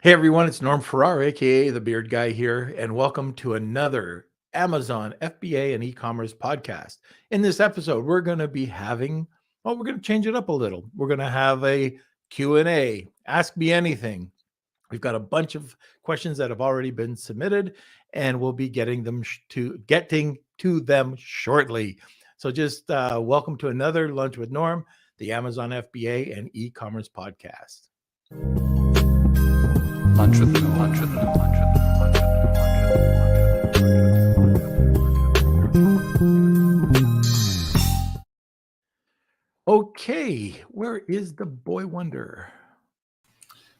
Hey everyone, it's Norm Farrar, aka the Beard Guy here, and welcome to another Amazon FBA and e-commerce podcast. In this episode, we're going to be having, well, we're going to change it up a little. We're going to have a Q&A, ask me anything. We've got a bunch of questions that have already been submitted, and we'll be getting to them shortly. So just welcome to another Lunch with Norm, the Amazon FBA and e-commerce podcast. Lunch with Norm. Lunch with Norm. Lunch with Norm. Okay, where is the boy wonder?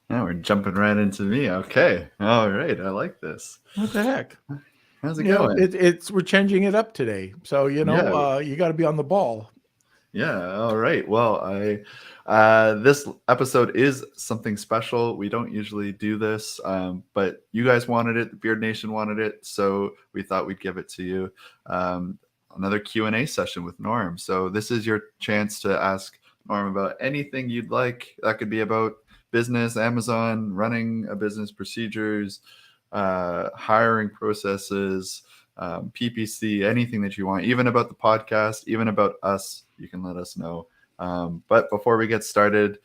Now we're jumping right into me. Okay. All right. I like this. What the heck? How's it going? We're changing it up today. So, you got to be on the ball. Yeah. All right. Well, this episode is something special. We don't usually do this, but you guys wanted it. The Beard Nation wanted it. So we thought we'd give it to you. Another Q&A session with Norm. So this is your chance to ask Norm about anything you'd like. That could be about business, Amazon, running a business, procedures, hiring processes, PPC, anything that you want, even about the podcast, even about us, you can let us know. But before we get started,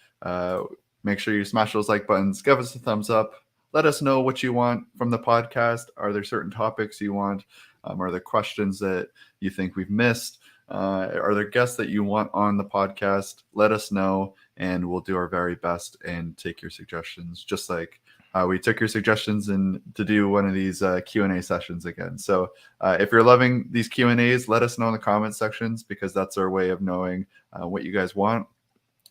make sure you smash those like buttons, give us a thumbs up, let us know what you want from the podcast. Are there certain topics you want? Are there questions that you think we've missed? Are there guests that you want on the podcast? Let us know, and we'll do our very best and take your suggestions, just like we took your suggestions and to do one of these Q&A sessions again. So if you're loving these Q&As, let us know in the comment sections, because that's our way of knowing what you guys want.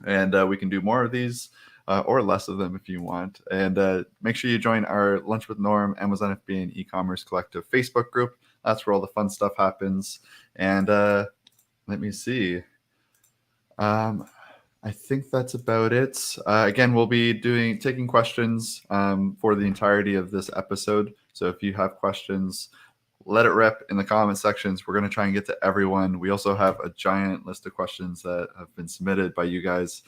And we can do more of these or less of them if you want. And make sure you join our Lunch with Norm, Amazon FBA and e-commerce collective Facebook group. That's where all the fun stuff happens. And let me see. I think that's about it. Again, we'll be taking questions for the entirety of this episode. So if you have questions, let it rip in the comment sections. We're going to try and get to everyone. We also have a giant list of questions that have been submitted by you guys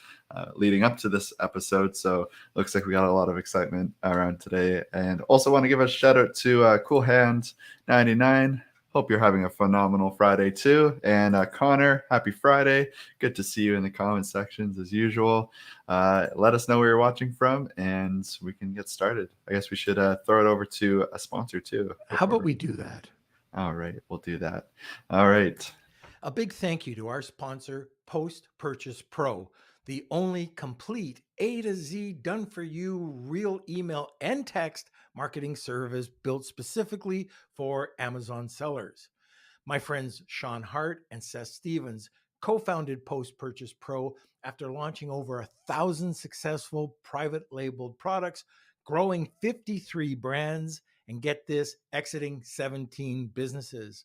leading up to this episode. So looks like we got a lot of excitement around today. And also want to give a shout out to Cool Hand 99. Hope you're having a phenomenal Friday too. And Connor, happy Friday. Good to see you in the comment sections as usual. Let us know where you're watching from and we can get started. I guess we should throw it over to a sponsor too. How about we do that? All right, we'll do that. All right. A big thank you to our sponsor, Post Purchase Pro, the only complete A to Z done for you real email and text marketing service built specifically for Amazon sellers. My friends Sean Hart and Seth Stevens co-founded Post Purchase Pro after launching over 1,000 successful private labeled products, growing 53 brands, and get this, exiting 17 businesses.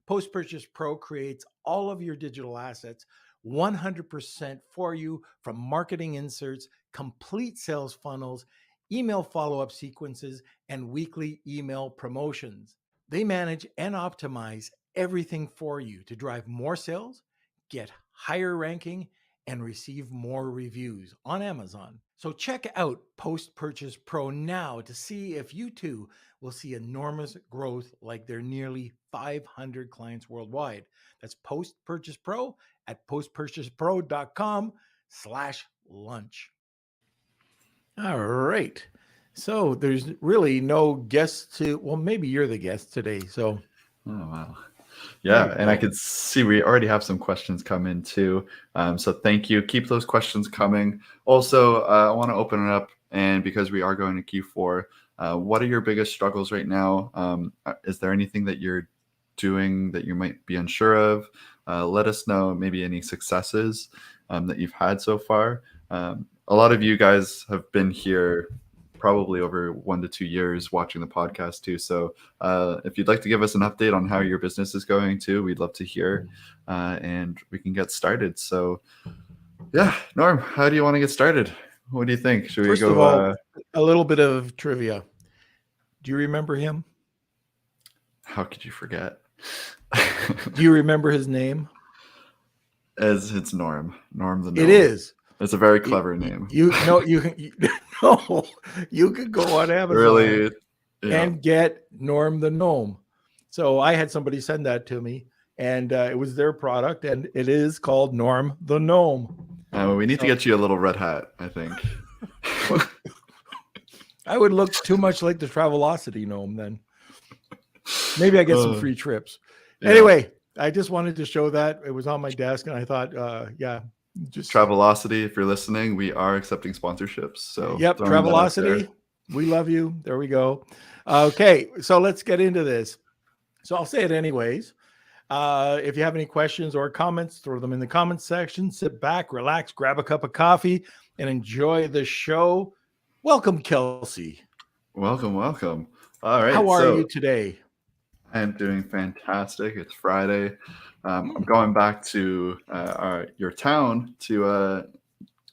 Post Purchase Pro creates all of your digital assets 100% for you, from marketing inserts, complete sales funnels, email follow-up sequences, and weekly email promotions. They manage and optimize everything for you to drive more sales, get higher ranking, and receive more reviews on Amazon. So check out Post Purchase Pro now to see if you too will see enormous growth like their nearly 500 clients worldwide. That's Post Purchase Pro at postpurchasepro.com/lunch. All right. So there's really no guest well, maybe you're the guest today. So. Oh, wow. Yeah, and I could see we already have some questions come in too. So thank you. Keep those questions coming. Also, I want to open it up, and because we are going to Q4, what are your biggest struggles right now? Is there anything that you're doing that you might be unsure of? Let us know maybe any successes that you've had so far. A lot of you guys have been here probably over 1 to 2 years watching the podcast too. So if you'd like to give us an update on how your business is going too, we'd love to hear, and we can get started. So yeah, Norm, how do you want to get started? What do you think? Should we First go? Of all, a little bit of trivia. Do you remember him? How could you forget? Do you remember his name? As it's Norm the Gnome. It is. It's a very clever name. You No, you could go on Amazon Really? Yeah. and get Norm the Gnome. So I had somebody send that to me, and it was their product, and it is called Norm the Gnome. We need to So- get you a little red hat, I think. Well, I would look too much like the Travelocity Gnome then. Maybe I get some free trips. Yeah. Anyway, I just wanted to show that. It was on my desk, and I thought, yeah, just Travelocity, if you're listening, we are accepting sponsorships. So yep, throwing that out there. Travelocity, we love you. There we go. Okay, so let's get into this. So I'll say it anyways. If you have any questions or comments, throw them in the comments section. Sit back, relax, grab a cup of coffee, and enjoy the show. Welcome, Kelsey. Welcome. All right. How are you today? I'm doing fantastic. It's Friday. I'm going back to your town to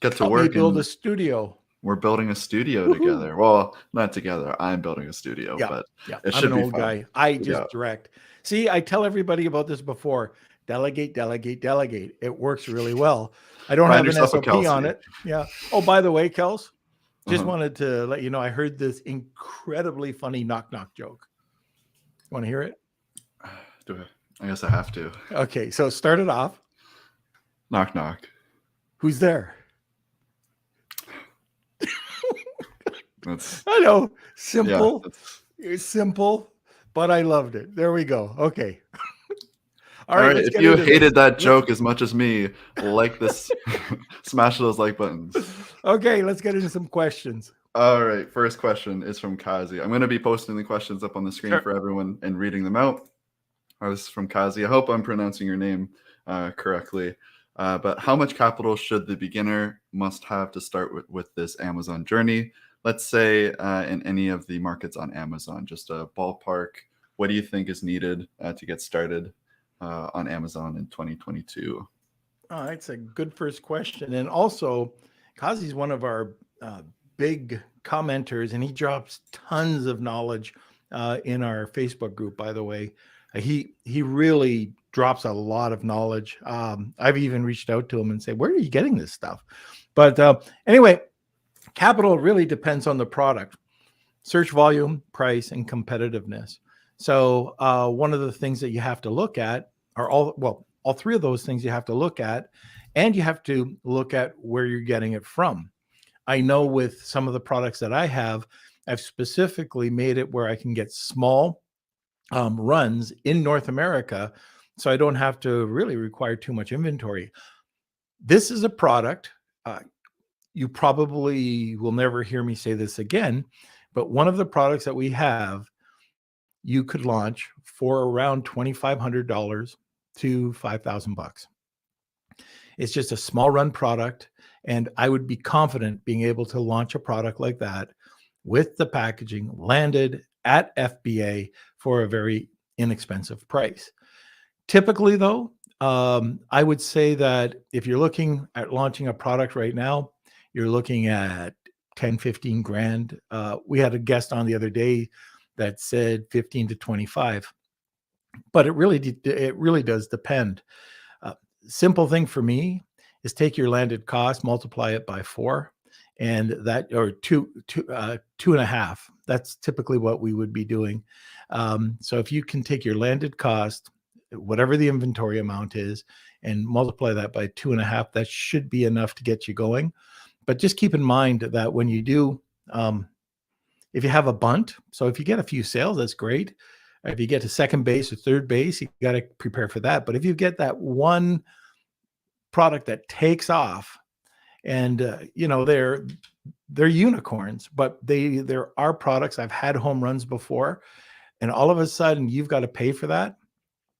get to Help work. me build a studio. We're building a studio together. Well, not together. I'm building a studio, but it should I'm be an old fun. guy. I just direct. See, I tell everybody about this before. Delegate. It works really well. I don't have an SOP on it. Yeah. Oh, by the way, Kels, just wanted to let you know I heard this incredibly funny knock joke. You want to hear it? I guess I have to. Okay, so start it off. Knock. Who's there? That's, I know. Simple. Yeah, It's simple, but I loved it. There we go. Okay. All right. If you hated that joke as much as me, like this, smash those like buttons. Okay, let's get into some questions. All right. First question is from Kazi. I'm going to be posting the questions up on the screen for everyone and reading them out. This is from Kazi. I hope I'm pronouncing your name correctly. But how much capital should the beginner must have to start with this Amazon journey? Let's say in any of the markets on Amazon, just a ballpark. What do you think is needed to get started on Amazon in 2022? Oh, that's a good first question. And also, Kazi's one of our big commenters, and he drops tons of knowledge in our Facebook group, by the way. He really drops a lot of knowledge. I've even reached out to him and said, where are you getting this stuff? But anyway, capital really depends on the product, search volume, price, and competitiveness. So one of the things that you have to look at are all three of those things you have to look at, and you have to look at where you're getting it from. I know with some of the products that I have, I've specifically made it where I can get small runs in North America, so I don't have to really require too much inventory. This is a product, you probably will never hear me say this again, but one of the products that we have, you could launch for around $2,500 to $5,000. It's just a small run product, and I would be confident being able to launch a product like that with the packaging landed at FBA for a very inexpensive price. Typically, though, I would say that if you're looking at launching a product right now, you're looking at 10, 15 grand. We had a guest on the other day that said 15 to 25, but it really does depend. Simple thing for me is take your landed cost, multiply it by 4, and that, or 2.5. That's typically what we would be doing. So if you can take your landed cost, whatever the inventory amount is, and multiply that by 2.5, that should be enough to get you going. But just keep in mind that when you do, if you have a bunt, so if you get a few sales, that's great. If you get to second base or third base, you got to prepare for that. But if you get that one product that takes off, and they're unicorns, but there are products. I've had home runs before, and all of a sudden you've got to pay for that.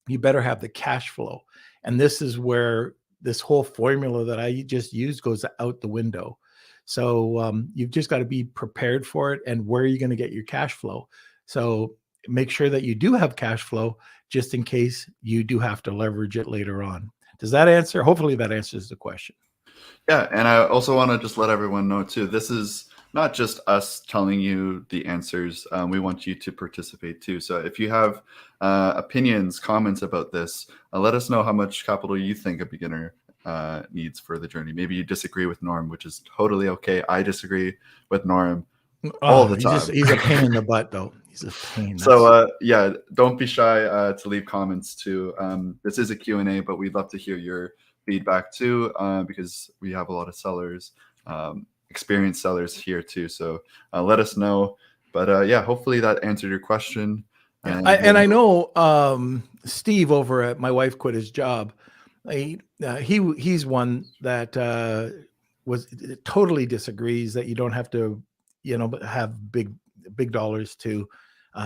You better have the cash flow, and this is where this whole formula that I just used goes out the window. So you've just got to be prepared for it, and where are you going to get your cash flow? So make sure that you do have cash flow just in case you do have to leverage it later on. Does that answer? Hopefully that answers the question. Yeah, and I also want to just let everyone know too, this is not just us telling you the answers. We want you to participate too. So if you have opinions, comments about this, let us know how much capital you think a beginner needs for the journey. Maybe you disagree with Norm, which is totally okay. I disagree with Norm all the time. He's a pain in the butt, though. He's a pain. So yeah, don't be shy to leave comments too. This is a Q&A, but we'd love to hear your feedback too, because we have a lot of sellers, experienced sellers here too. So let us know. But yeah, hopefully that answered your question. And I know Steve over at My Wife Quit His Job. He's one that totally disagrees that you don't have to, have big dollars to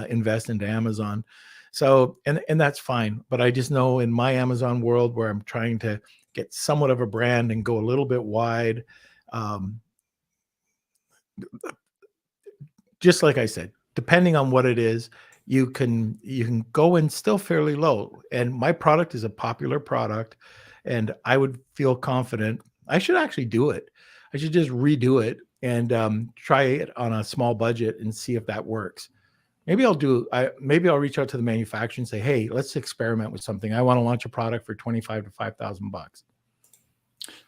invest into Amazon. So, and that's fine. But I just know in my Amazon world where I'm trying to get somewhat of a brand and go a little bit wide, just like I said, depending on what it is, you can go in still fairly low. And my product is a popular product, and I would feel confident. I should actually do it. I should just redo it and try it on a small budget and see if that works. Maybe I'll reach out to the manufacturer and say, hey, let's experiment with something. I want to launch a product for $25,000 to $5,000.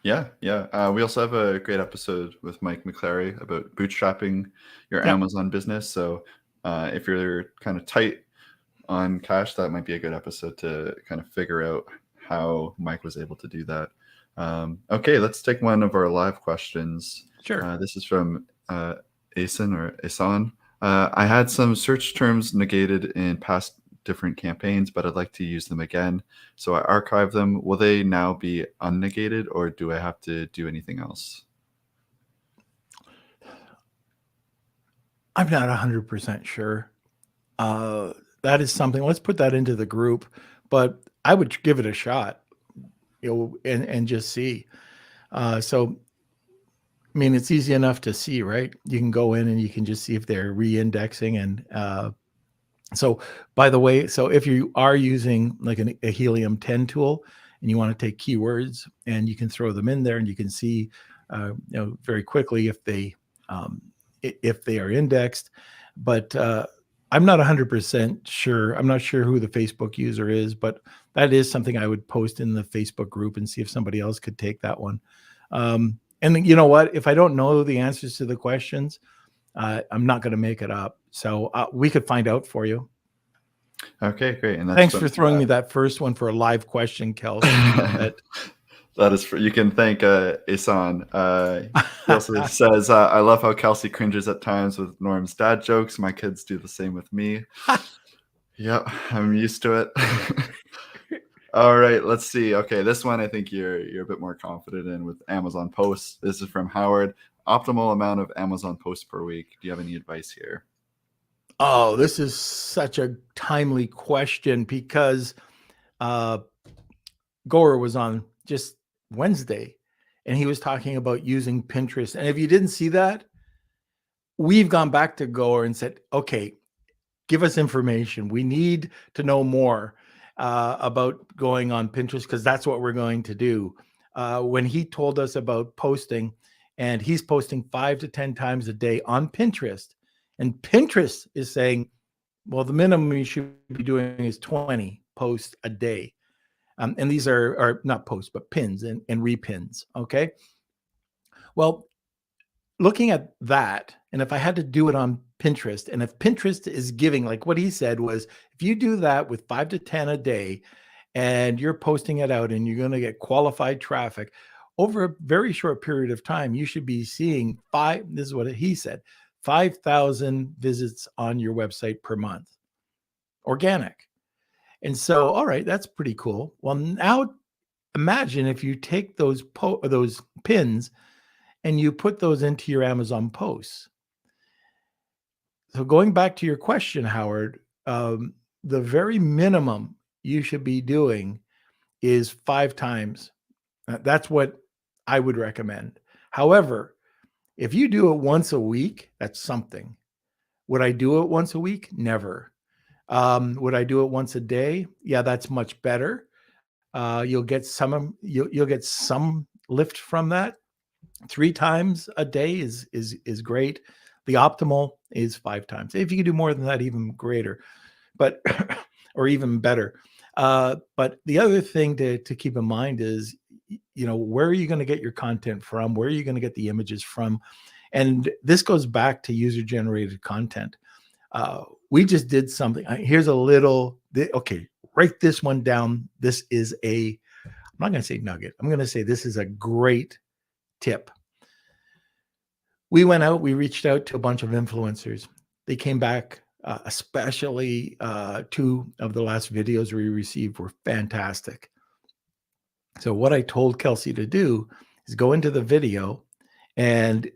Yeah. We also have a great episode with Mike McClary about bootstrapping your Amazon business. So if you're kind of tight on cash, that might be a good episode to kind of figure out how Mike was able to do that. Okay, let's take one of our live questions. Sure. This is from Asan. I had some search terms negated in past different campaigns, but I'd like to use them again. So I archive them. Will they now be unnegated, or do I have to do anything else? I'm not 100% sure. That is something, let's put that into the group, but I would give it a shot, and just see. So, I mean, it's easy enough to see, right? You can go in and you can just see if they're re-indexing. And so, by the way, so if you are using like a Helium 10 tool and you want to take keywords and you can throw them in there and you can see, very quickly if they are indexed. But I'm not 100% sure. I'm not sure who the Facebook user is, but that is something I would post in the Facebook group and see if somebody else could take that one. And you know what? If I don't know the answers to the questions, I'm not going to make it up. So we could find out for you. Okay, great. And thanks for throwing me that first one for a live question, Kelsey. That is you can thank Isan. He also says, I love how Kelsey cringes at times with Norm's dad jokes. My kids do the same with me. Yep, I'm used to it. All right, let's see. Okay, this one I think you're a bit more confident in with Amazon posts. This is from Howard. Optimal amount of Amazon posts per week. Do you have any advice here? Oh, this is such a timely question because Goer was on just Wednesday and he was talking about using Pinterest. And if you didn't see that, we've gone back to Goer and said, okay, give us information. We need to know more about going on Pinterest because that's what we're going to do. When he told us about posting, and he's posting 5 to 10 times a day on Pinterest, and Pinterest is saying, well, the minimum you should be doing is 20 posts a day. And these are not posts, but pins and repins. Okay. Well, looking at that, and if I had to do it on Pinterest, and if Pinterest is giving, like what he said was, if you do that with 5 to 10 a day, and you're posting it out and you're going to get qualified traffic over a very short period of time, you should be seeing this is what he said, 5,000 visits on your website per month, organic. And so, all right, that's pretty cool. Well, now imagine if you take those pins and you put those into your Amazon posts. So going back to your question, Howard, the very minimum you should be doing is 5 times. That's what I would recommend. However, if you do it once a week, that's something. Would I do it once a week? Never. Would I do it once a day? Yeah, that's much better. You'll get some lift from that. 3 times a day is great. The optimal is 5 times. If you can do more than that, even greater, but or even better. But the other thing to keep in mind is where are you going to get your content from? Where are you going to get the images from? And this goes back to user-generated content. We just did something. Here's a little, okay, write this one down. This is I'm not going to say nugget. I'm going to say this is a great tip. We went out, we reached out to a bunch of influencers. They came back, especially 2 of the last videos we received were fantastic. So what I told Kelsey to do is go into the video and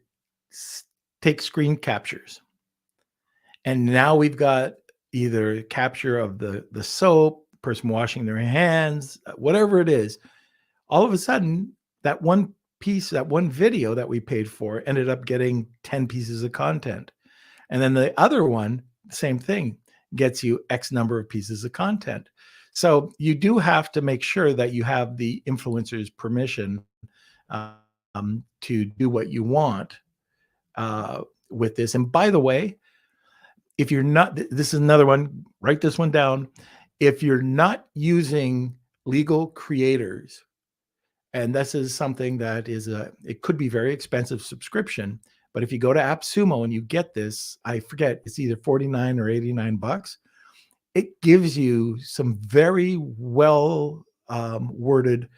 take screen captures. And now we've got either capture of the soap, person washing their hands, whatever it is. All of a sudden, that one piece, that one video that we paid for ended up getting 10 pieces of content. And then the other one, same thing, gets you X number of pieces of content. So you do have to make sure that you have the influencer's permission to do what you want with this. And by the way, if you're not, this is another one, write this one down. If you're not using legal creators, and this is something that is it could be very expensive subscription, but if you go to AppSumo and you get this, I forget, it's either 49 or 89 bucks. It gives you some very well worded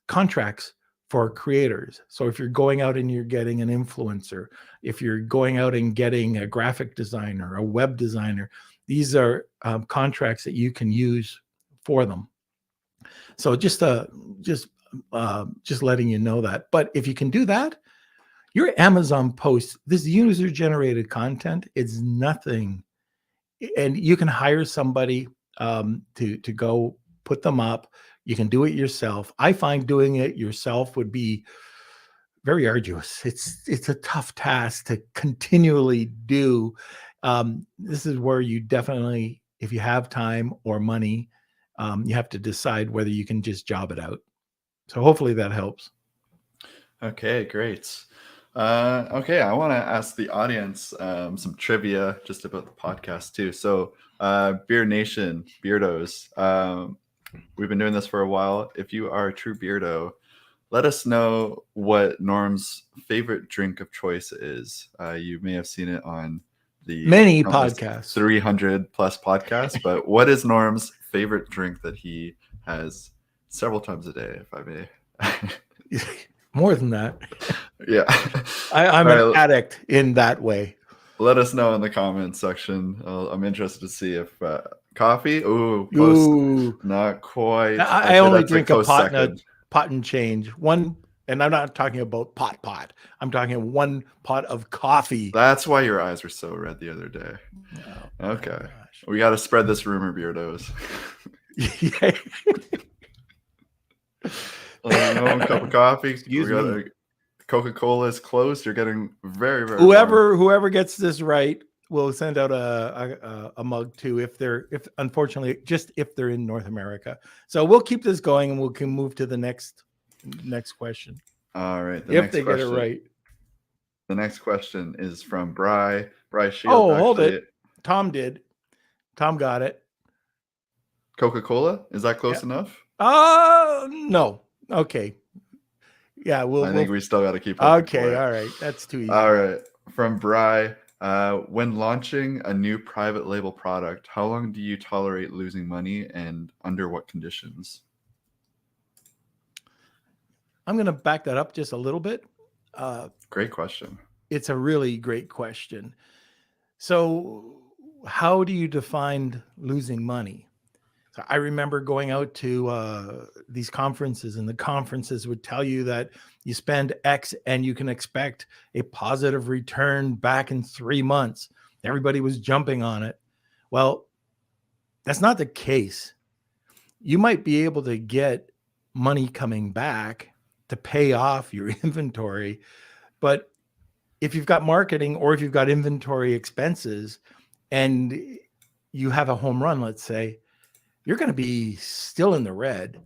contracts for creators. So if you're going out and you're getting an influencer, if you're going out and getting a graphic designer, a web designer, these are contracts that you can use for them. So just letting you know that. But if you can do that, your Amazon post, this user-generated content, is nothing. And you can hire somebody to go put them up. You can do it yourself. I find doing it yourself would be very arduous. It's a tough task to continually do. This is where you definitely, if you have time or money, you have to decide whether you can just job it out. So hopefully that helps. Okay, great. Okay, I want to ask the audience some trivia just about the podcast too. So, Beard Nation, Beardos, we've been doing this for a while. If you are a true Beardo, let us know what Norm's favorite drink of choice is. You may have seen it on the many podcasts, 300 plus podcasts, but what is Norm's favorite drink that he has several times a day, if I may? More than that. Yeah. I'm an addict in that way. Let us know in the comments section. I'm interested to see if coffee. Ooh, close. Ooh. Not quite. I only drink a pot and change. One, and I'm not talking about pot. I'm talking one pot of coffee. That's why your eyes were so red the other day. Oh, okay. We got to spread this rumor, Beardos. Yeah. A cup of coffee. Excuse me. Coca-Cola is closed. You're getting very, very whoever gets this right will send out a mug too, if unfortunately if they're in North America. So we'll keep this going and we can move to the next question. All right. If they get it right. The next question is from Bry Shield. Oh, hold it. Tom did. Tom got it. Coca-Cola? Is that close enough? No. Okay. Yeah, I think we still got to keep up. Okay, all right. That's too easy. All right. From Bry, when launching a new private label product, how long do you tolerate losing money and under what conditions? I'm going to back that up just a little bit. Great question. It's a really great question. So how do you define losing money? So I remember going out to these conferences, and the conferences would tell you that you spend X and you can expect a positive return back in 3 months. Everybody was jumping on it. Well, that's not the case. You might be able to get money coming back to pay off your inventory, but if you've got marketing or if you've got inventory expenses and you have a home run, let's say, you're going to be still in the red.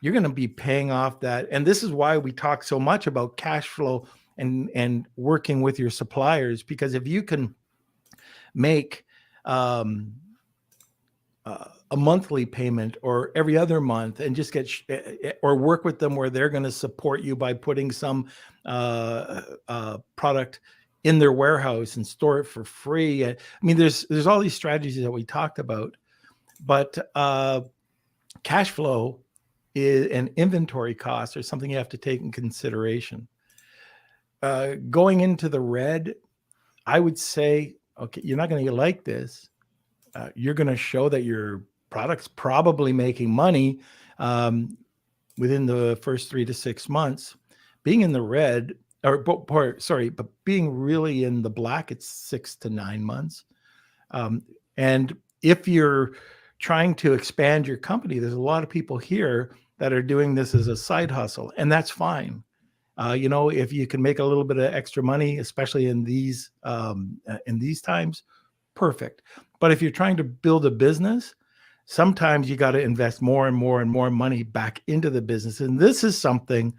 You're going to be paying off that. And this is why we talk so much about cash flow and working with your suppliers, because if you can make a a monthly payment or every other month, and just get or work with them where they're going to support you by putting some product in their warehouse and store it for free. I mean, there's all these strategies that we talked about, but cash flow is, and inventory costs are something you have to take in consideration. Going into the red, I would say, okay, you're not going to like this. You're going to show that your product's probably making money within the first 3 to 6 months. Being in the red, but being really in the black, it's 6 to 9 months. And if you're trying to expand your company, there's a lot of people here that are doing this as a side hustle, and that's fine. If you can make a little bit of extra money, especially in these times, perfect. But if you're trying to build a business, sometimes you got to invest more and more and more money back into the business. And this is something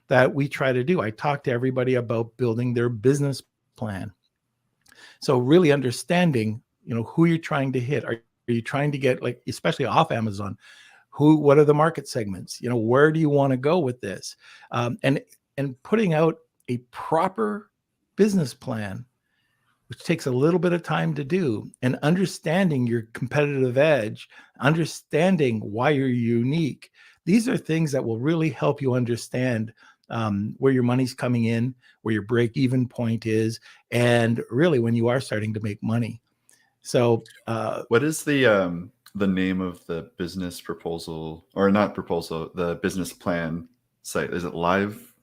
that we try to do. I talk to everybody about building their business plan. So really understanding, who you're trying to hit. Are you trying to get, like, especially off Amazon, what are the market segments? Where do you want to go with this? And putting out a proper business plan, which takes a little bit of time to do, and understanding your competitive edge, understanding why you're unique. These are things that will really help you understand where your money's coming in, where your break-even point is, and really when you are starting to make money. So what is the name of the business proposal, or not proposal, the business plan site? Is it Live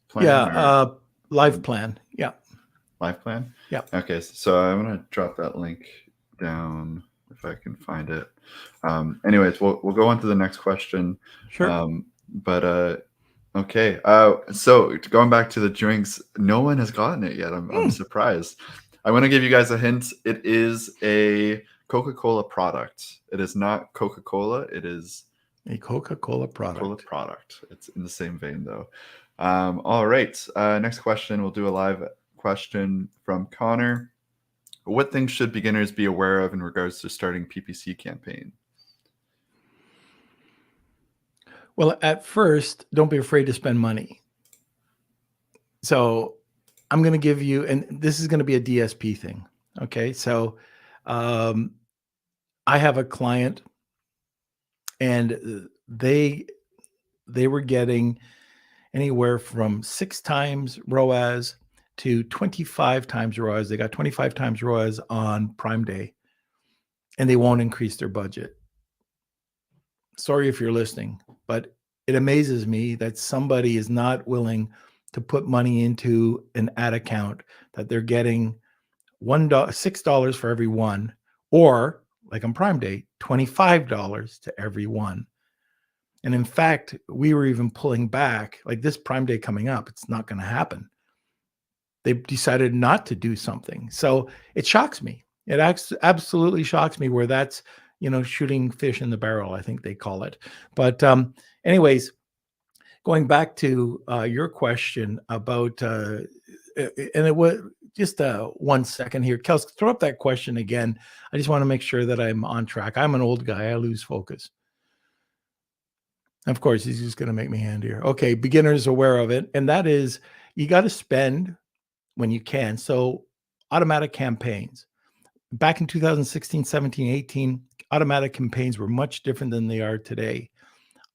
Plan? Yeah, Live Plan. Yeah. Live Plan? Yeah. Okay, so I'm going to drop that link down if I can find it. Anyways, we'll go on to the next question. Sure. Okay. So going back to the drinks, no one has gotten it yet. I'm surprised. I want to give you guys a hint. It is a Coca-Cola product. It is not Coca-Cola. It is a Coca-Cola product. Coca-Cola product. It's in the same vein, though. All right. Next question. We'll do a live question from Connor. What things should beginners be aware of in regards to starting PPC campaign? Well, at first, don't be afraid to spend money. So I'm going to give you, and this is going to be a DSP thing. Okay. So I have a client, and they were getting anywhere from 6 times ROAS to 25 times ROAS. They got 25 times ROAS on Prime Day, and they won't increase their budget. Sorry if you're listening, but it amazes me that somebody is not willing to put money into an ad account that they're getting $6 for every one, or like on Prime Day, $25 to every one. And in fact, we were even pulling back, like this Prime Day coming up, it's not going to happen. They decided not to do something. So it shocks me. It absolutely shocks me where that's, shooting fish in the barrel, I think they call it. But anyways, going back to your question about, and it was just 1 second here. Kels, throw up that question again. I just want to make sure that I'm on track. I'm an old guy. I lose focus. Of course, he's just going to make me hand here. Okay, beginners aware of it. And that is, you got to spend when you can. So automatic campaigns. Back in 2016, 17, 18, automatic campaigns were much different than they are today.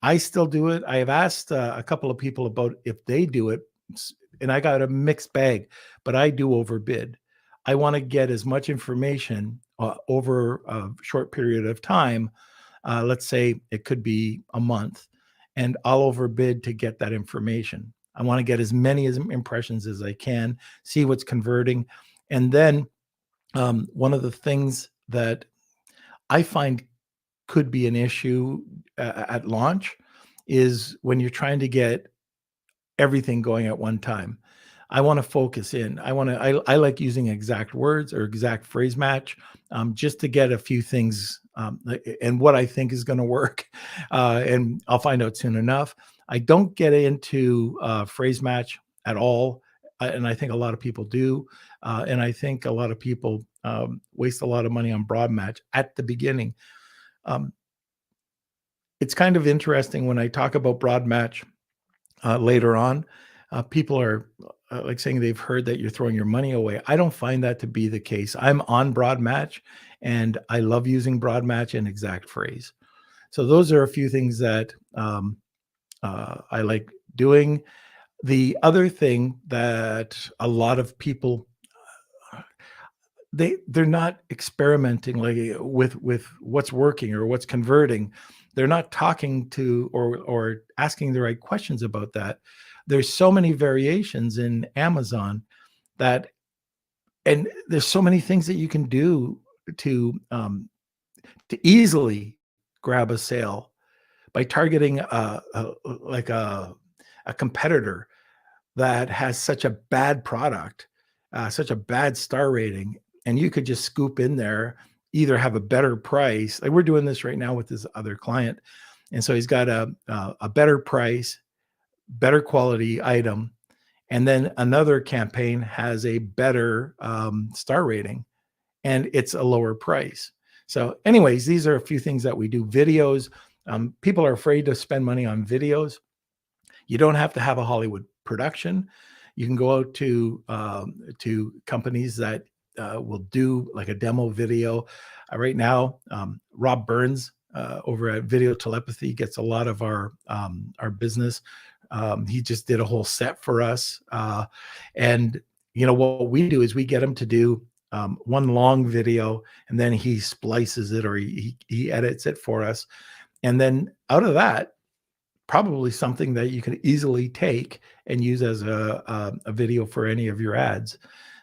I still do it. I have asked a couple of people about if they do it, and I got a mixed bag, but I do overbid. I want to get as much information over a short period of time. Let's say it could be a month, and I'll overbid to get that information. I want to get as many impressions as I can, see what's converting. And then one of the things that I find could be an issue at launch is when you're trying to get everything going at one time. I want to focus in. I like using exact words or exact phrase match just to get a few things and what I think is going to work. And I'll find out soon enough. I don't get into phrase match at all. And I think a lot of people do. And I think a lot of people waste a lot of money on broad match at the beginning. it's kind of interesting when I talk about broad match later on. People are like saying they've heard that you're throwing your money away. I don't find that to be the case. I'm on broad match, and I love using broad match and exact phrase. So those are a few things that I like doing. The other thing that a lot of people they're not experimenting like with what's working or what's converting. They're not talking to or asking the right questions about that. There's so many variations in Amazon that, and there's so many things that you can do to to easily grab a sale by targeting like a competitor that has such a bad product, such a bad star rating, and you could just scoop in there, either have a better price. Like we're doing this right now with this other client, and so he's got a better price, better quality item, and then another campaign has a better star rating, and it's a lower price. So, anyways, these are a few things that we do. Videos. People are afraid to spend money on videos. You don't have to have a Hollywood production. You can go out to companies that will do like a demo video. Right now, Rob Burns over at Video Telepathy gets a lot of our business. He just did a whole set for us, and you know what we do is we get him to do one long video, and then he splices it or he edits it for us, and then out of that, probably something that you can easily take and use as a video for any of your ads.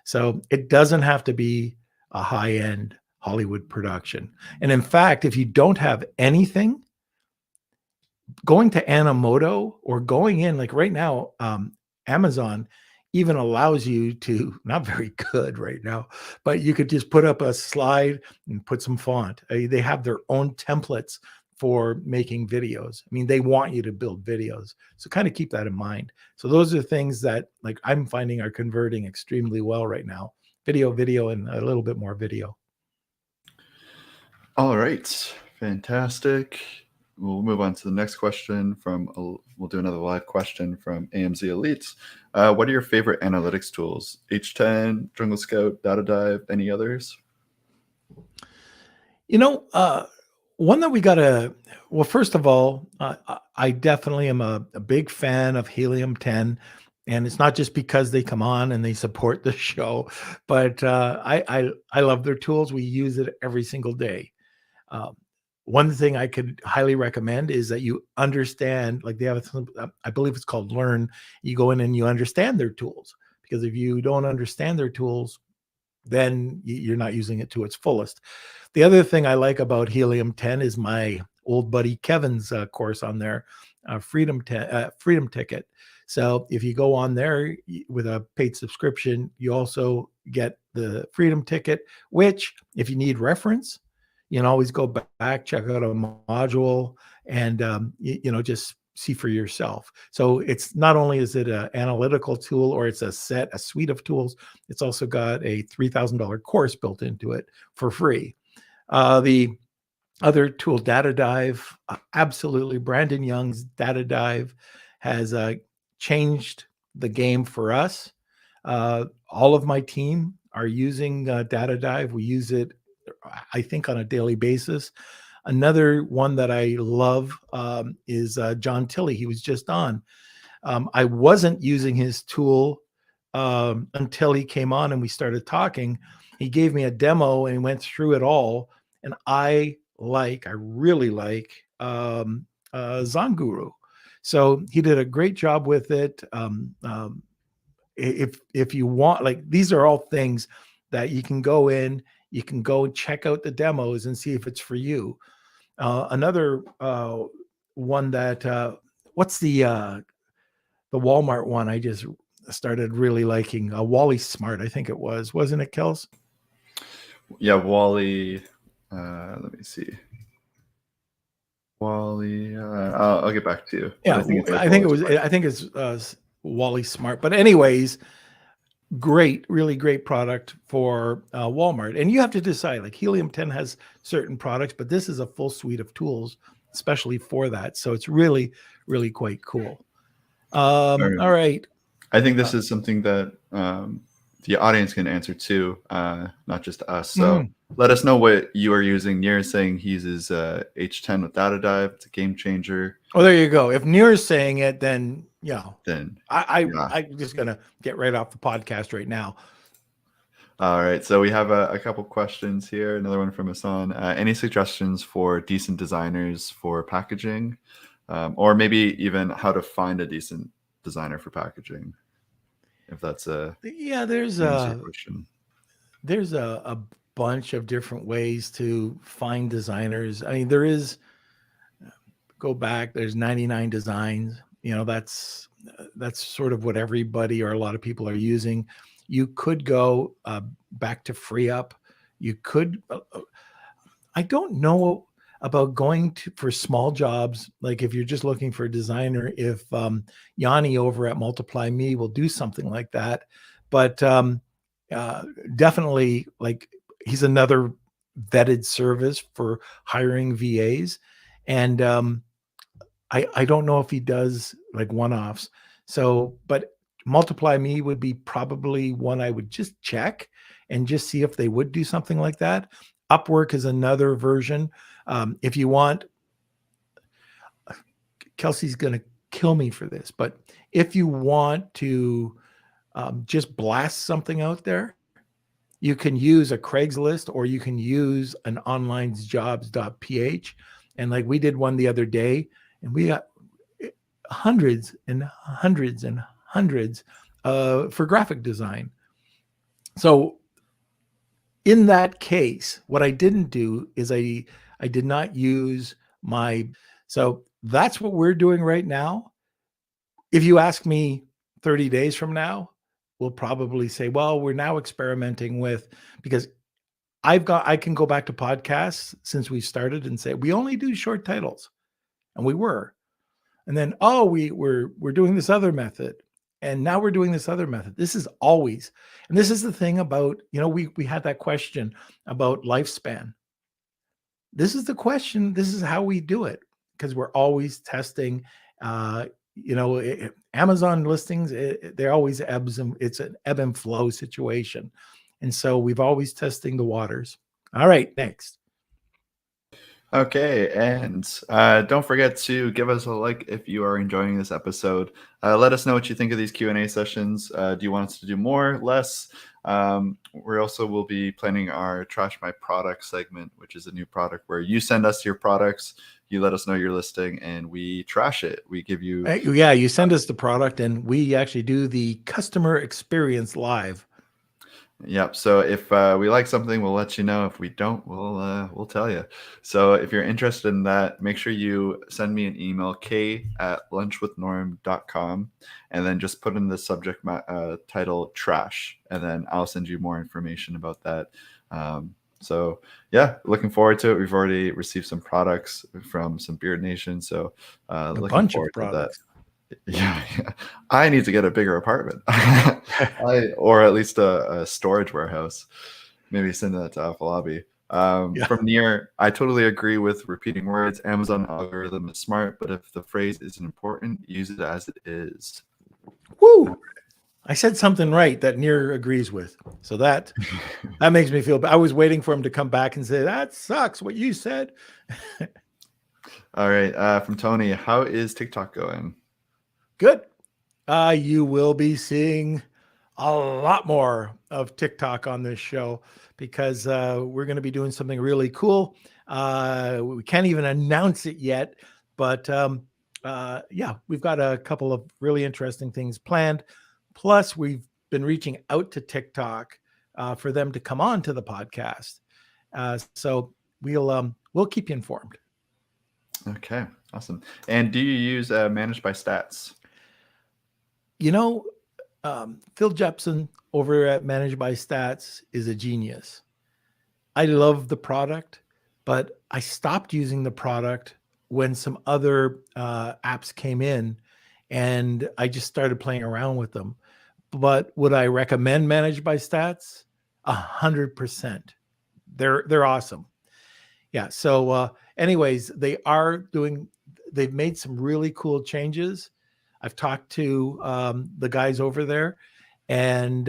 So it doesn't have to be a high-end Hollywood production. And in fact, if you don't have anything, going to Animoto or going in like right now, Amazon even allows you to, not very good right now, but you could just put up a slide and put some font. They have their own templates for making videos. I mean, they want you to build videos. So kind of keep that in mind. So those are things that like I'm finding are converting extremely well right now. Video, and a little bit more video. All right, fantastic. We'll move on to the next question we'll do another live question from AMZ Elites. What are your favorite analytics tools? H10, Jungle Scout, Data Dive, any others? You know, one that we got to, well, first of all, I definitely am a big fan of Helium 10. And it's not just because they come on and they support the show, but I love their tools. We use it every single day. One thing I could highly recommend is that you understand, like they have, I believe it's called Learn. You go in and you understand their tools, because if you don't understand their tools, then you're not using it to its fullest. The other thing I like about Helium 10 is my old buddy Kevin's course on there, Freedom Ticket. So if you go on there with a paid subscription, you also get the Freedom Ticket, which if you need reference, you can always go back, check out a module, and just see for yourself. So it's not only is it an analytical tool or it's a suite of tools, it's also got a $3,000 course built into it for free. The other tool, Data Dive, absolutely. Brandon Young's Data Dive has changed the game for us. All of my team are using Data Dive. We use it, I think, on a daily basis. Another one that I love is John Tilley. He was just on. I wasn't using his tool until he came on and we started talking. He gave me a demo and went through it all. And I really like Zanguru. So he did a great job with it. If you want, like, these are all things that you can go in, you can go check out the demos and see if it's for you. Another one that what's the Walmart one I just started really liking, Wally Smart, I think it was, wasn't it, Kels? Yeah, Wally. Let me see. Wally. I'll get back to you. Yeah, I think it's Wally Smart. But anyways, really great product for Walmart. And you have to decide, like Helium 10 has certain products, but this is a full suite of tools especially for that. So it's really, really quite cool. right. All right. I think this is something that the audience can answer too, not just us. So let us know what you are using. Nir is saying he uses H10 with data dive. It's a game changer. Oh, there you go. If Nir's saying it, then Then I'm just gonna get right off the podcast right now. All right. So we have a couple questions here. Another one from Hassan. Any suggestions for decent designers for packaging, or maybe even how to find a decent designer for packaging? If that's There's answer your question. there's a bunch of different ways to find designers. I mean, there is go back. There's 99 designs. That's sort of what everybody or a lot of people are using. You could go back to Free Up. You could. I don't know about going for small jobs. Like if you're just looking for a designer, if Yanni over at Multiply Me will do something like that, but definitely like he's another vetted service for hiring VAs, and I don't know if he does like one-offs. So, but Multiply Me would be probably one I would just check and just see if they would do something like that. Upwork is another version. If you want, Kelsey's going to kill me for this, but if you want to just blast something out there, you can use a Craigslist or you can use an onlinejobs.ph. And like we did one the other day, and we got hundreds and hundreds and hundreds for graphic design. So in that case, what I didn't do is I did not use so that's what we're doing right now. If you ask me 30 days from now, we'll probably say, well, we're now experimenting with, because I can go back to podcasts since we started and say, we only do short titles. And we were. And then, we're doing this other method. And now we're doing this other method. This is always, and this is the thing about, we had that question about lifespan. This is the question. This is how we do it, because we're always testing. Amazon listings, they're always ebbs, and it's an ebb and flow situation. And so we've always testing the waters. All right, next. Okay, and don't forget to give us a like if you are enjoying this episode. Let us know what you think of these Q&A sessions. Do you want us to do more, less? We also will be planning our Trash My Product segment, which is a new product where you send us your products, you let us know your listing, and we trash it. We give you... you send us the product, and we actually do the customer experience live. Yep. So if we like something, we'll let you know. If we don't, we'll tell you. So if you're interested in that, make sure you send me an email, k@lunchwithnorm.com, and then just put in the subject title trash, and then I'll send you more information about that. So yeah, looking forward to it. We've already received some products from some Beard Nation, so a bunch of products. Yeah, I need to get a bigger apartment, or at least a storage warehouse. Maybe send that to Afalabi. From Nir, I totally agree with repeating words. Amazon algorithm is smart, but if the phrase isn't important, use it as it is. Woo! I said something right that Nir agrees with. So that makes me feel bad. I was waiting for him to come back and say, that sucks what you said. All right. From Tony, how is TikTok going? Good. You will be seeing a lot more of TikTok on this show, because we're going to be doing something really cool. We can't even announce it yet, but we've got a couple of really interesting things planned. Plus, we've been reaching out to TikTok for them to come on to the podcast. So we'll keep you informed. Okay, awesome. And do you use Managed by Stats? Phil Jepson over at Managed by Stats is a genius. I love the product, but I stopped using the product when some other apps came in, and I just started playing around with them. But would I recommend Managed by Stats? 100%. They're awesome. Yeah. So anyways, they've made some really cool changes. I've talked to the guys over there, and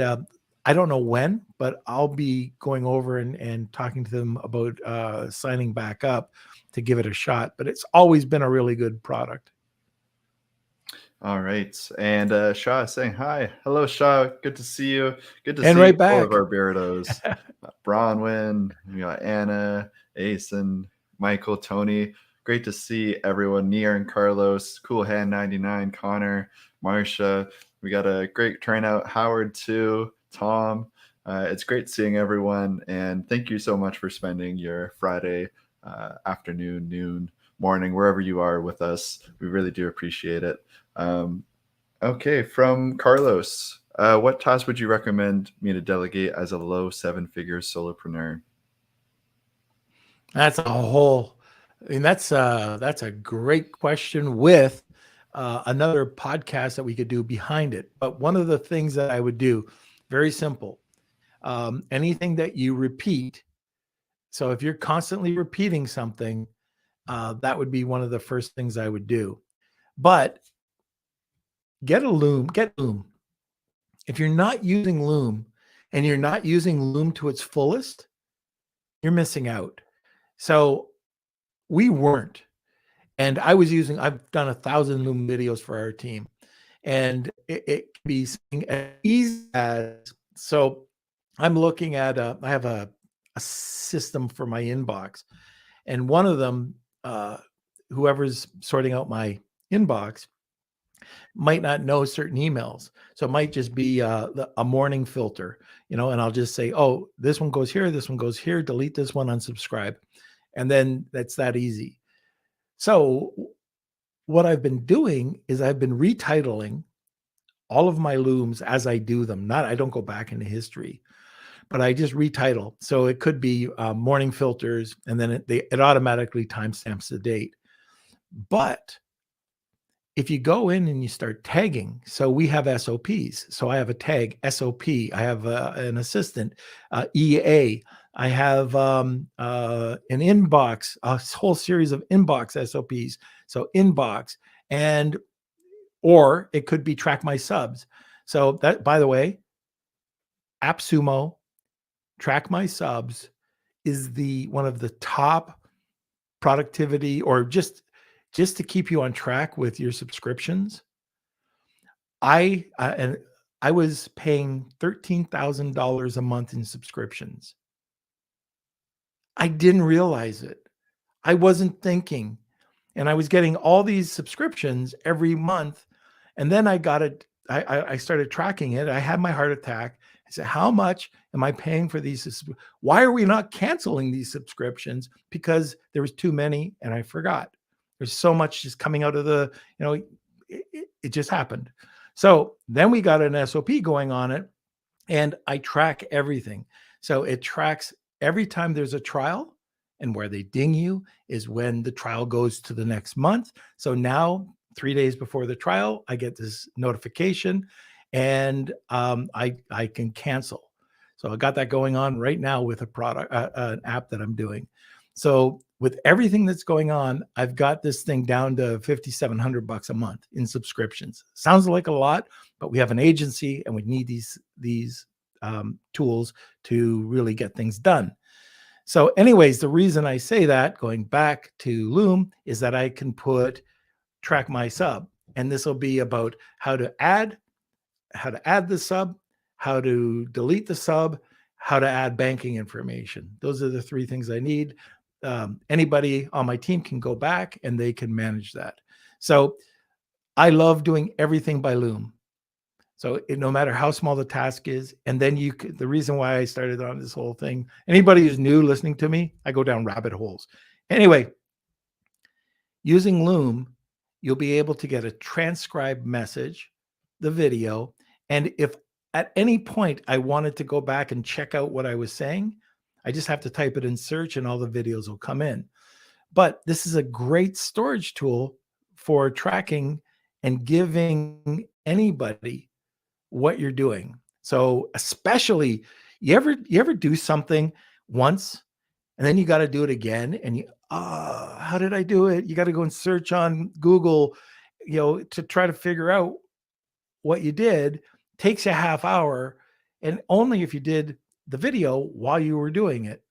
I don't know when, but I'll be going over and talking to them about signing back up to give it a shot. But it's always been a really good product. All right. And Shaw is saying hi. Hello, Shaw. Good to see you. Good to And see right all of back. our Beardos. Bronwyn, we got Anna, Asen, Michael, Tony. Great to see everyone. Nier and Carlos, Cool Hand 99, Connor, Marsha. We got a great turnout. Howard, too. Tom. It's great seeing everyone. And thank you so much for spending your Friday afternoon, noon, morning, wherever you are with us. We really do appreciate it. Okay, from Carlos, what task would you recommend me to delegate as a low 7-figure solopreneur? That's a great question with another podcast that we could do behind it. But one of the things that I would do, very simple, anything that you repeat. So if you're constantly repeating something, that would be one of the first things I would do. But get Loom. If you're not using Loom and you're not using Loom to its fullest, you're missing out. So we weren't. And I've done 1,000 Loom videos for our team. And it can be as easy as, so I'm looking at, I have a system for my inbox. And one of them, whoever's sorting out my inbox might not know certain emails. So it might just be a morning filter, and I'll just say, oh, this one goes here, this one goes here, delete this one, unsubscribe. And then that's that easy. So what I've been doing is I've been retitling all of my looms as I do them. I don't go back into history, but I just retitle. So it could be morning filters, and then it automatically timestamps the date. But if you go in and you start tagging, so we have SOPs. So I have a tag SOP. I have an assistant EA. I have an inbox, a whole series of inbox SOPs. So inbox, or it could be track my subs. So that, by the way, AppSumo, track my subs is one of the top productivity, or just to keep you on track with your subscriptions. I was paying $13,000 a month in subscriptions. I didn't realize it. I wasn't thinking, and I was getting all these subscriptions every month. And then I got it. I started tracking it. I had my heart attack. I said, how much am I paying for these? Why are we not canceling these subscriptions? Because there was too many and I forgot. There's so much just coming out of it just happened. So then we got an SOP going on it, and I track everything. So it tracks every time there's a trial, and where they ding you is when the trial goes to the next month. So now 3 days before the trial, I get this notification, and I can cancel. So I got that going on right now with an app that I'm doing. So with everything that's going on, I've got this thing down to $5,700 a month in subscriptions. Sounds like a lot, but we have an agency and we need these tools to really get things done. So anyways, the reason I say that, going back to Loom, is that I can track my sub, and this will be about how to add the sub, how to delete the sub, how to add banking information. Those are the 3 things I need. Anybody on my team can go back and they can manage that. So I love doing everything by Loom. So no matter how small the task is, and then the reason why I started on this whole thing, anybody who's new listening to me, I go down rabbit holes. Anyway, using Loom, you'll be able to get a transcribed message, the video, and if at any point I wanted to go back and check out what I was saying, I just have to type it in search and all the videos will come in. But this is a great storage tool for tracking and giving anybody what you're doing. So especially, you ever do something once and then you got to do it again, and how did I do it? You got to go and search on Google, to try to figure out what you did. Takes a half hour, and only if you did the video while you were doing it.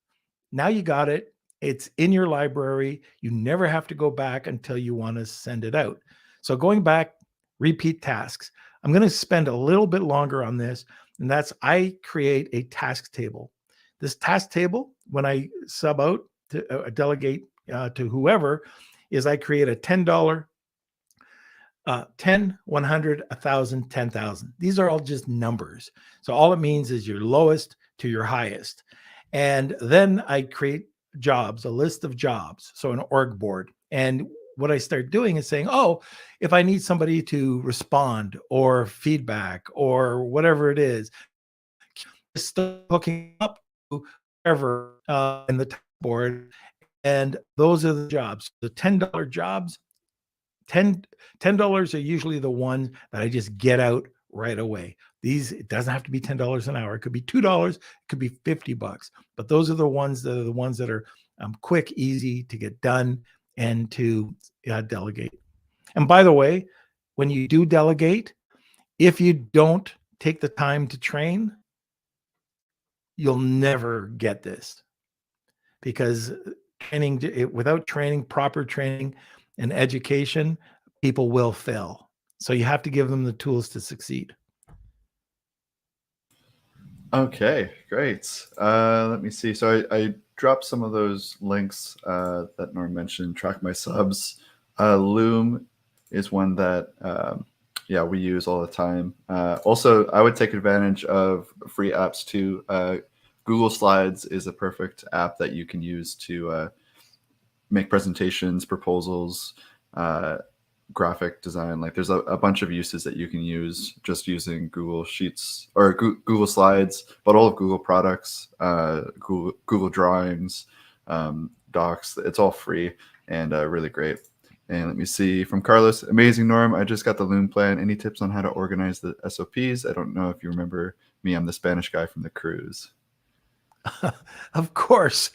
Now you got it. It's in your library. You never have to go back until you want to send it out. So going back, repeat tasks. I'm going to spend a little bit longer on this, and that's I create a task table. This task table, when I sub out to delegate to whoever, is I create a $10, 10, 100, 1,000, 10,000. These are all just numbers. So all it means is your lowest to your highest. And then I create jobs, a list of jobs. So an org board. And what I start doing is saying, oh, if I need somebody to respond or feedback or whatever it is, just start hooking up to whatever in the top board. And those are the jobs. The $10 jobs, $10 are usually the ones that I just get out right away. It doesn't have to be $10 an hour. It could be $2, it could be $50, but those are the ones that are quick, easy to get done and to delegate. And by the way, when you do delegate, if you don't take the time to train, you'll never get this, because without training, proper training and education, people will fail. So you have to give them the tools to succeed. Okay, great. Let me see. So I dropped some of those links that Norm mentioned. Track My Subs. Loom is one that we use all the time. Also, I would take advantage of free apps too. Google Slides is a perfect app that you can use to make presentations, proposals, graphic design. Like there's a bunch of uses that you can use just using Google Sheets or Google Slides, but all of Google products, Google Drawings, Docs. It's all free and really great. And let me see from Carlos. Amazing, Norm. I just got the Loom plan. Any tips on how to organize the SOPs? I don't know if you remember me. I'm the Spanish guy from the cruise. Of course.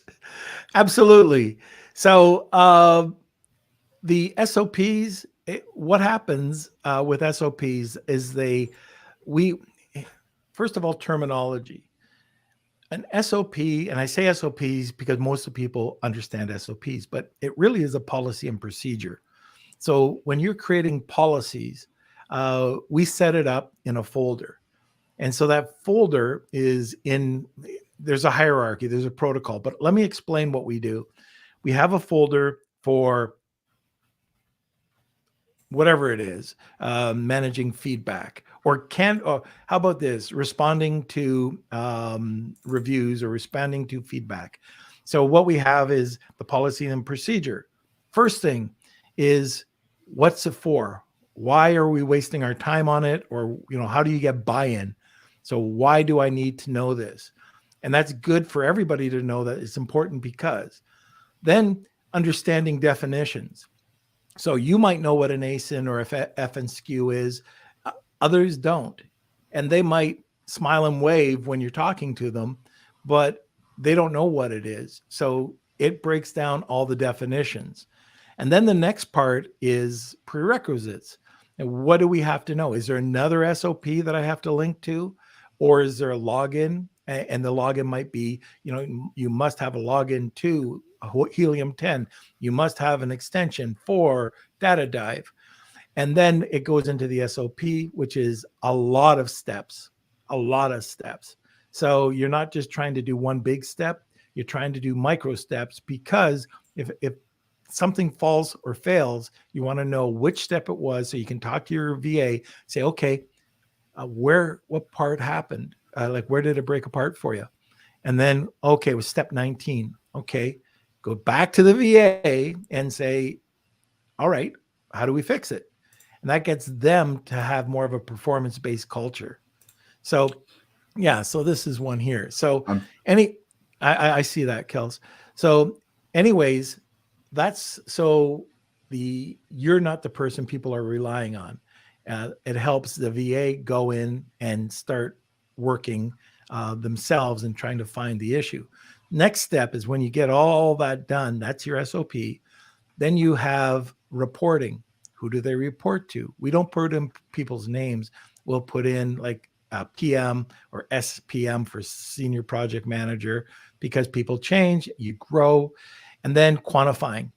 Absolutely. So the SOPs, what happens with SOPs is first of all, terminology. An SOP, and I say SOPs because most of the people understand SOPs, but it really is a policy and procedure. So when you're creating policies, we set it up in a folder. And so that folder there's a hierarchy, there's a protocol, but let me explain what we do. We have a folder for whatever it is, managing feedback, or how about this, responding to reviews or responding to feedback. So what we have is the policy and procedure. First thing is, what's it for? Why are we wasting our time on it? Or, how do you get buy-in? So why do I need to know this? And that's good for everybody to know that it's important, because then understanding definitions. So you might know what an ASIN or F and SKU is. Others don't. And they might smile and wave when you're talking to them, but they don't know what it is. So it breaks down all the definitions. And then the next part is prerequisites. And what do we have to know? Is there another SOP that I have to link to? Or is there a login? And the login might be, you must have a login to Helium 10. You must have an extension for Data Dive. And then it goes into the SOP, which is a lot of steps. So you're not just trying to do one big step, you're trying to do micro steps, because if something falls or fails, you want to know which step it was, so you can talk to your VA, say, okay, what part happened? Like, where did it break apart for you? And then, okay, it was step 19. Okay, go back to the VA and say, all right, how do we fix it? And that gets them to have more of a performance-based culture. So, yeah, so this is one here. So I see that, Kels. So anyways, you're not the person people are relying on. It helps the VA go in and start working themselves and trying to find the issue. Next step is when you get all that done, that's your SOP. Then you have reporting. Who do they report to? We don't put in people's names. We'll put in like a PM or SPM for senior project manager, because people change, you grow. And then quantifying,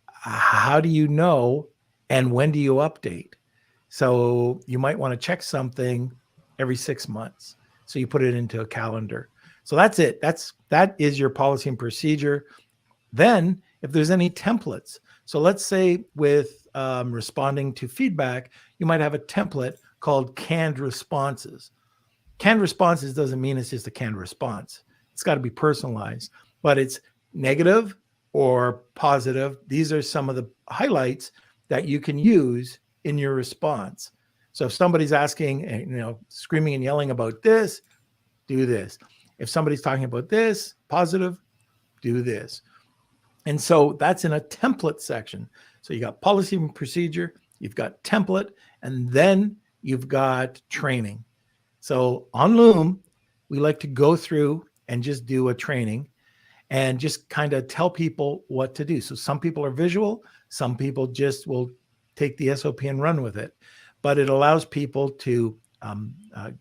how do you know and when do you update? So you might want to check something every 6 months. So you put it into a calendar. So that's it. That is your policy and procedure. Then if there's any templates, so let's say with responding to feedback, you might have a template called canned responses. Canned responses doesn't mean it's just a canned response. It's got to be personalized, but it's negative or positive. These are some of the highlights that you can use in your response. So if somebody's asking, screaming and yelling about this, do this. If somebody's talking about this, positive, do this. And so that's in a template section. So you got policy and procedure, you've got template, and then you've got training. So on Loom, we like to go through and just do a training and just kind of tell people what to do. So some people are visual, some people just will take the SOP and run with it. But it allows people to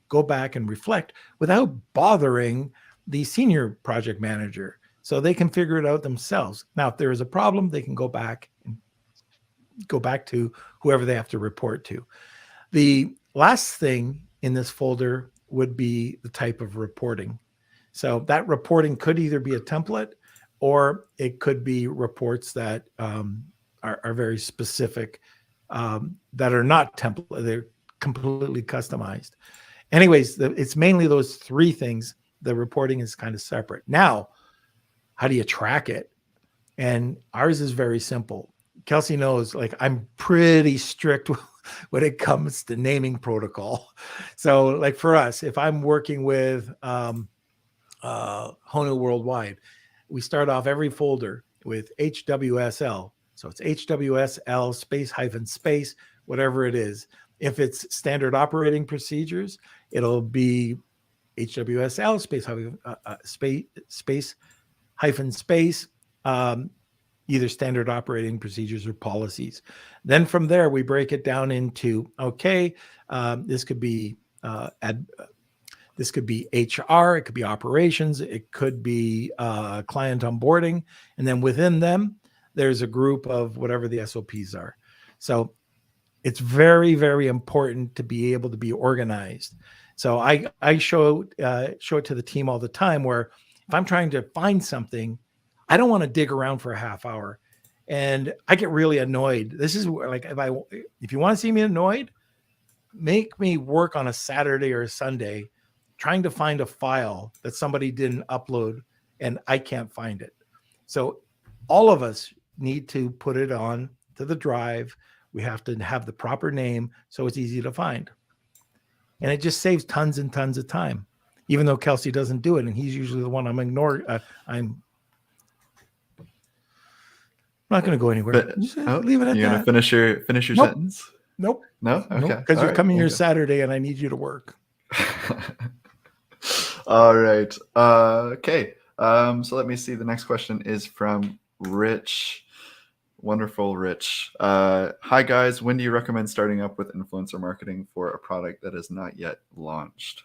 go back and reflect without bothering the senior project manager. So they can figure it out themselves. Now, if there is a problem, they can go back to whoever they have to report to. The last thing in this folder would be the type of reporting. So that reporting could either be a template or it could be reports that are very specific, that are not template. They're completely customized. Anyways, it's mainly those three things. The reporting is kind of separate. Now, how do you track it? And ours is very simple. Kelsey knows, like, I'm pretty strict when it comes to naming protocol. So like for us, if I'm working with Honu Worldwide, we start off every folder with HWSL. So it's HWSL space, whatever it is. If it's standard operating procedures, it'll be HWSL space, either standard operating procedures or policies. Then from there, we break it down into, this could be this could be HR, it could be operations, it could be client onboarding. And then within them, there's a group of whatever the SOPs are. So it's very, very important to be able to be organized. So I show it to the team all the time, where if I'm trying to find something, I don't want to dig around for a half hour, and I get really annoyed. This is where, like, if you want to see me annoyed, make me work on a Saturday or a Sunday trying to find a file that somebody didn't upload and I can't find it. So all of us need to put it on to the drive. We have to have the proper name so it's easy to find. And it just saves tons and tons of time, even though Kelsey doesn't do it. And he's usually the one I'm ignoring. I'm not going to go anywhere. Leave it at that. You're going to finish your Nope. sentence? Nope. No? Okay. Because you're coming here Saturday and I need you to work. All right. Okay. So let me see. The next question is from Rich. Wonderful, Rich. Hi, guys. When do you recommend starting up with influencer marketing for a product that is not yet launched?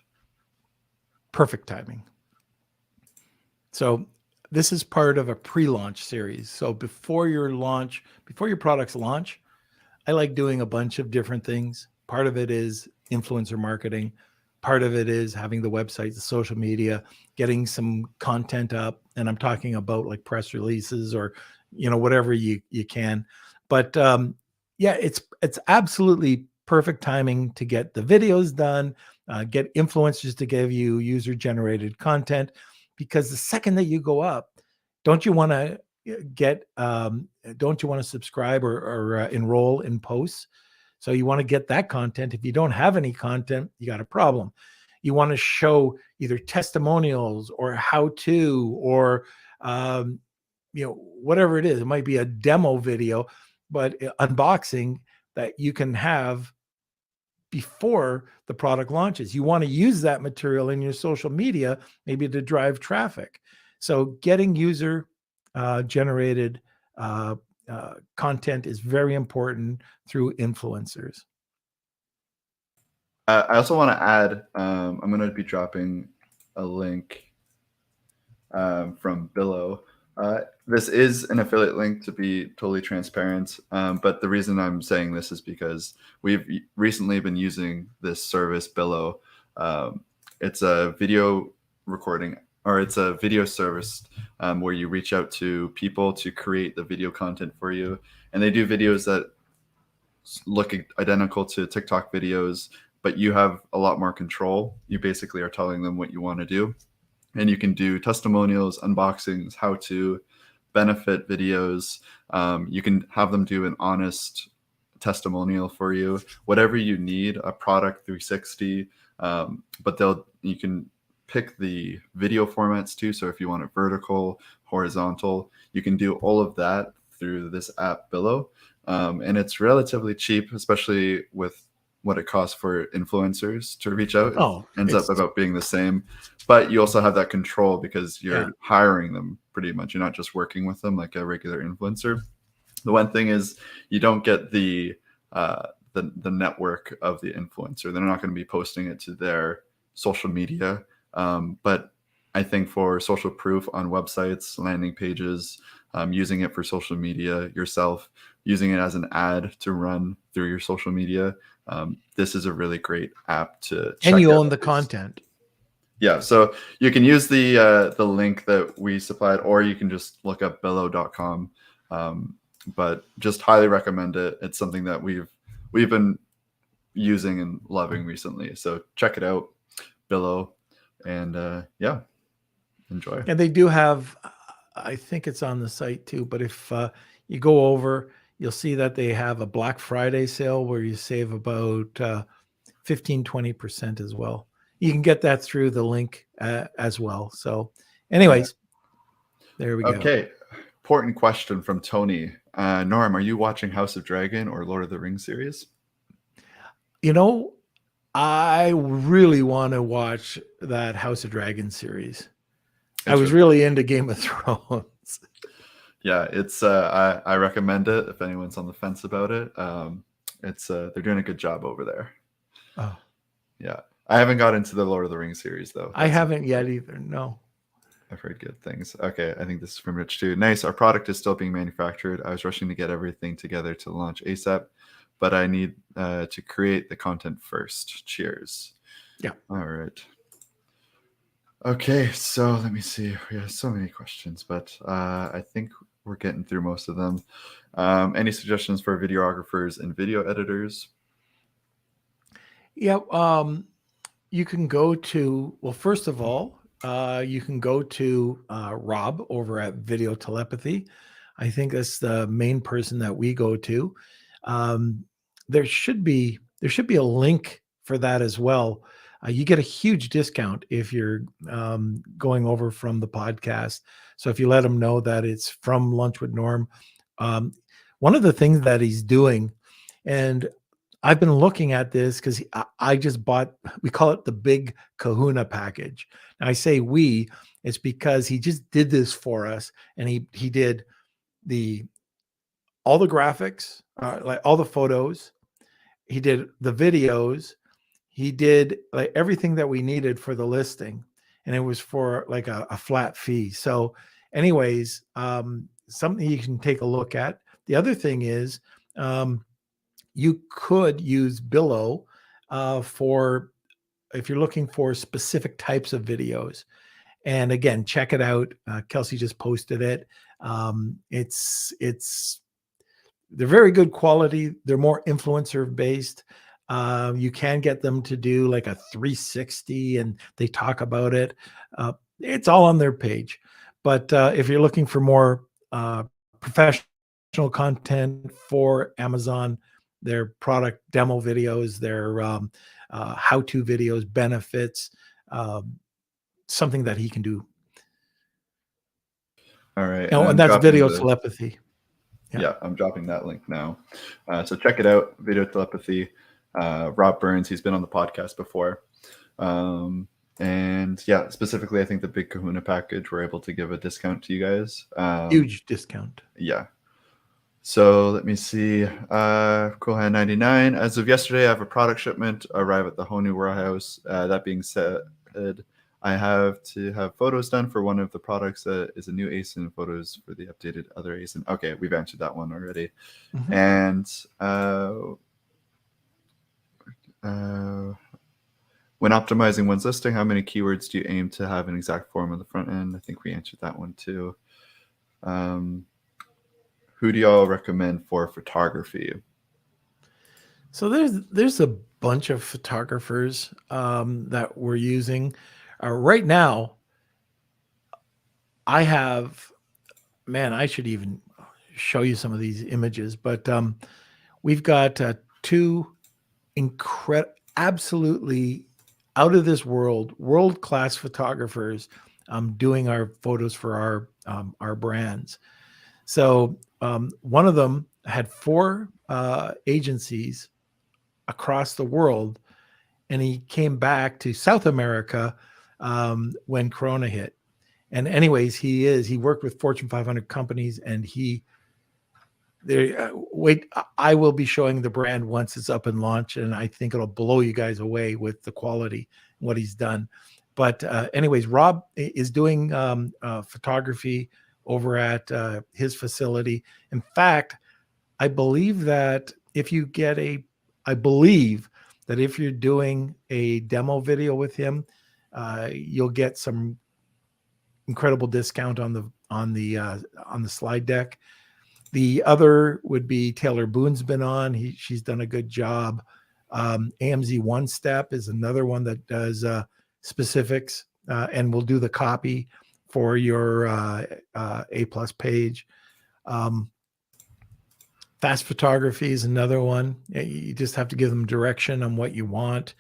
Perfect timing. So this is part of a pre-launch series. So before your products launch, I like doing a bunch of different things. Part of it is influencer marketing. Part of it is having the website, the social media, getting some content up. And I'm talking about like press releases or, whatever you can. But it's absolutely perfect timing to get the videos done, get influencers to give you user-generated content, because the second that you go up, don't you want to subscribe or enroll in posts? So you want to get that content. If you don't have any content, you got a problem. You want to show either testimonials or how-to or whatever it is. It might be a demo video, but unboxing that you can have before the product launches. You want to use that material in your social media, maybe to drive traffic. So getting user generated content is very important through influencers. I also want to add, I'm going to be dropping a link from Billow. This is an affiliate link, to be totally transparent. But the reason I'm saying this is because we've recently been using this service, Billow. It's a video recording, or it's a video service where you reach out to people to create the video content for you. And they do videos that look identical to TikTok videos, but you have a lot more control. You basically are telling them what you want to do. And you can do testimonials, unboxings, how to benefit videos. You can have them do an honest testimonial for you, whatever you need, a product 360. But you can pick the video formats too. So if you want it vertical, horizontal, you can do all of that through this app Billow. And it's relatively cheap, especially with what it costs for influencers to reach out. It ends up about being the same, but you also have that control because you're hiring them pretty much. You're not just working with them like a regular influencer. The one thing is you don't get the network of the influencer. They're not going to be posting it to their social media. But I think for social proof on websites, landing pages, using it for social media yourself, using it as an ad to run through your social media, this is a really great app to check out. And you own the content. Yeah, so you can use the link that we supplied, or you can just look up billow.com. But just highly recommend it. It's something that we've been using and loving recently. So check it out, Billow, and enjoy. And they do have, I think it's on the site too, but if you go over, you'll see that they have a Black Friday sale where you save about 15-20% as well. You can get that through the link as well. So anyways, there we go. Okay. Important question from Tony. Norm, are you watching House of Dragon or Lord of the Rings series? You know, I really want to watch that House of Dragon series. I was really into Game of Thrones. Yeah, it's I recommend it if anyone's on the fence about it. It's they're doing a good job over there. Oh. Yeah. I haven't got into the Lord of the Rings series though. I haven't yet either. No. I've heard good things. Okay, I think this is from Rich too. Nice. Our product is still being manufactured. I was rushing to get everything together to launch ASAP, but I need to create the content first. Cheers. Yeah. All right. Okay, so let me see. We have so many questions, but I think we're getting through most of them. Any suggestions for videographers and video editors? Yeah. You can go to, well, first of all, you can go to Rob over at Video Telepathy. I think that's the main person that we go to. There should be a link for that as well. You get a huge discount if you're going over from the podcast. So if you let him know that it's from Lunch with Norm, one of the things that he's doing, and I've been looking at this because I just bought, we call it the Big Kahuna package. And I say it's because he just did this for us, and he did all the graphics, like all the photos. He did the videos. He did like everything that we needed for the listing, and it was for like a flat fee. So anyways, something you can take a look at. The other thing is, you could use Billow for if you're looking for specific types of videos. And again, check it out. Kelsey just posted it. They're very good quality. They're more influencer based. You can get them to do like a 360, and they talk about it. It's all on their page. But if you're looking for more professional content for Amazon, their product demo videos, their how-to videos, benefits, something that he can do. All right. Oh, and that's Video Telepathy. Yeah, I'm dropping that link now. So check it out, Video Telepathy. Rob Burns, he's been on the podcast before. And yeah, specifically, I think the Big Kahuna package, we're able to give a discount to you guys. Huge discount. Yeah. So let me see. Cool Hand 99. As of yesterday, I have a product shipment arrive at the Honu warehouse. That being said, I have to have photos done for one of the products that is a new ASIN, photos for the updated other ASIN. Okay, we've answered that one already. Mhm. And when optimizing one's listing, how many keywords do you aim to have an exact form on the front end? I think we answered that one too. Who do y'all recommend for photography? So there's a bunch of photographers that we're using right now. I have, man, I should even show you some of these images, but we've got two absolutely out of this world-class photographers doing our photos for our brands. So one of them had 4 agencies across the world, and he came back to South America when Corona hit. And anyways, he worked with Fortune 500 companies, and I will be showing the brand once it's up and launched, and I think it'll blow you guys away with the quality and what he's done. But anyways, Rob is doing photography over at his facility. In fact, I believe that if you're doing a demo video with him, you'll get some incredible discount on the slide deck. The other would be Taylor Boone's been on. She's done a good job. AMZ One Step is another one that does specifics and will do the copy for your A+ page. Fast Photography is another one. You just have to give them direction on what you want.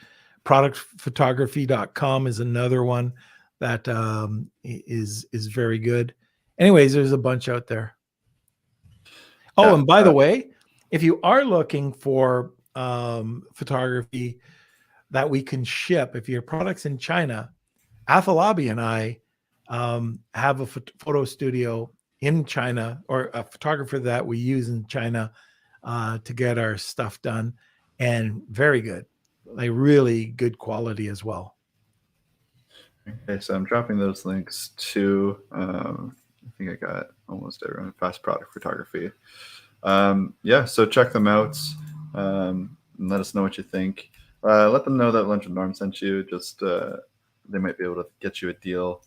Productphotography.com is another one that is very good. Anyways, there's a bunch out there. Oh, and by the way, if you are looking for photography that we can ship, if your product's in China, Afalabi and I have a photo studio in China, or a photographer that we use in China to get our stuff done, and very good, like really good quality as well. Okay, so I'm dropping those links to, I think I got almost everyone, Fast Product Photography. Yeah, so check them out and let us know what you think. Let them know that Lunch with Norm sent you. Just they might be able to get you a deal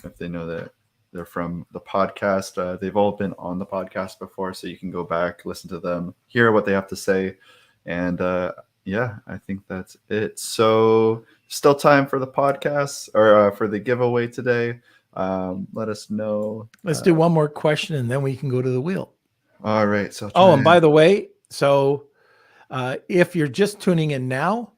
if they know that they're from the podcast. They've all been on the podcast before, so you can go back, listen to them, hear what they have to say. And yeah, I think that's it. So still time for the podcast, or for the giveaway today. Let us know. Let's do one more question, and then we can go to the wheel. All right. So and by the way, so if you're just tuning in now,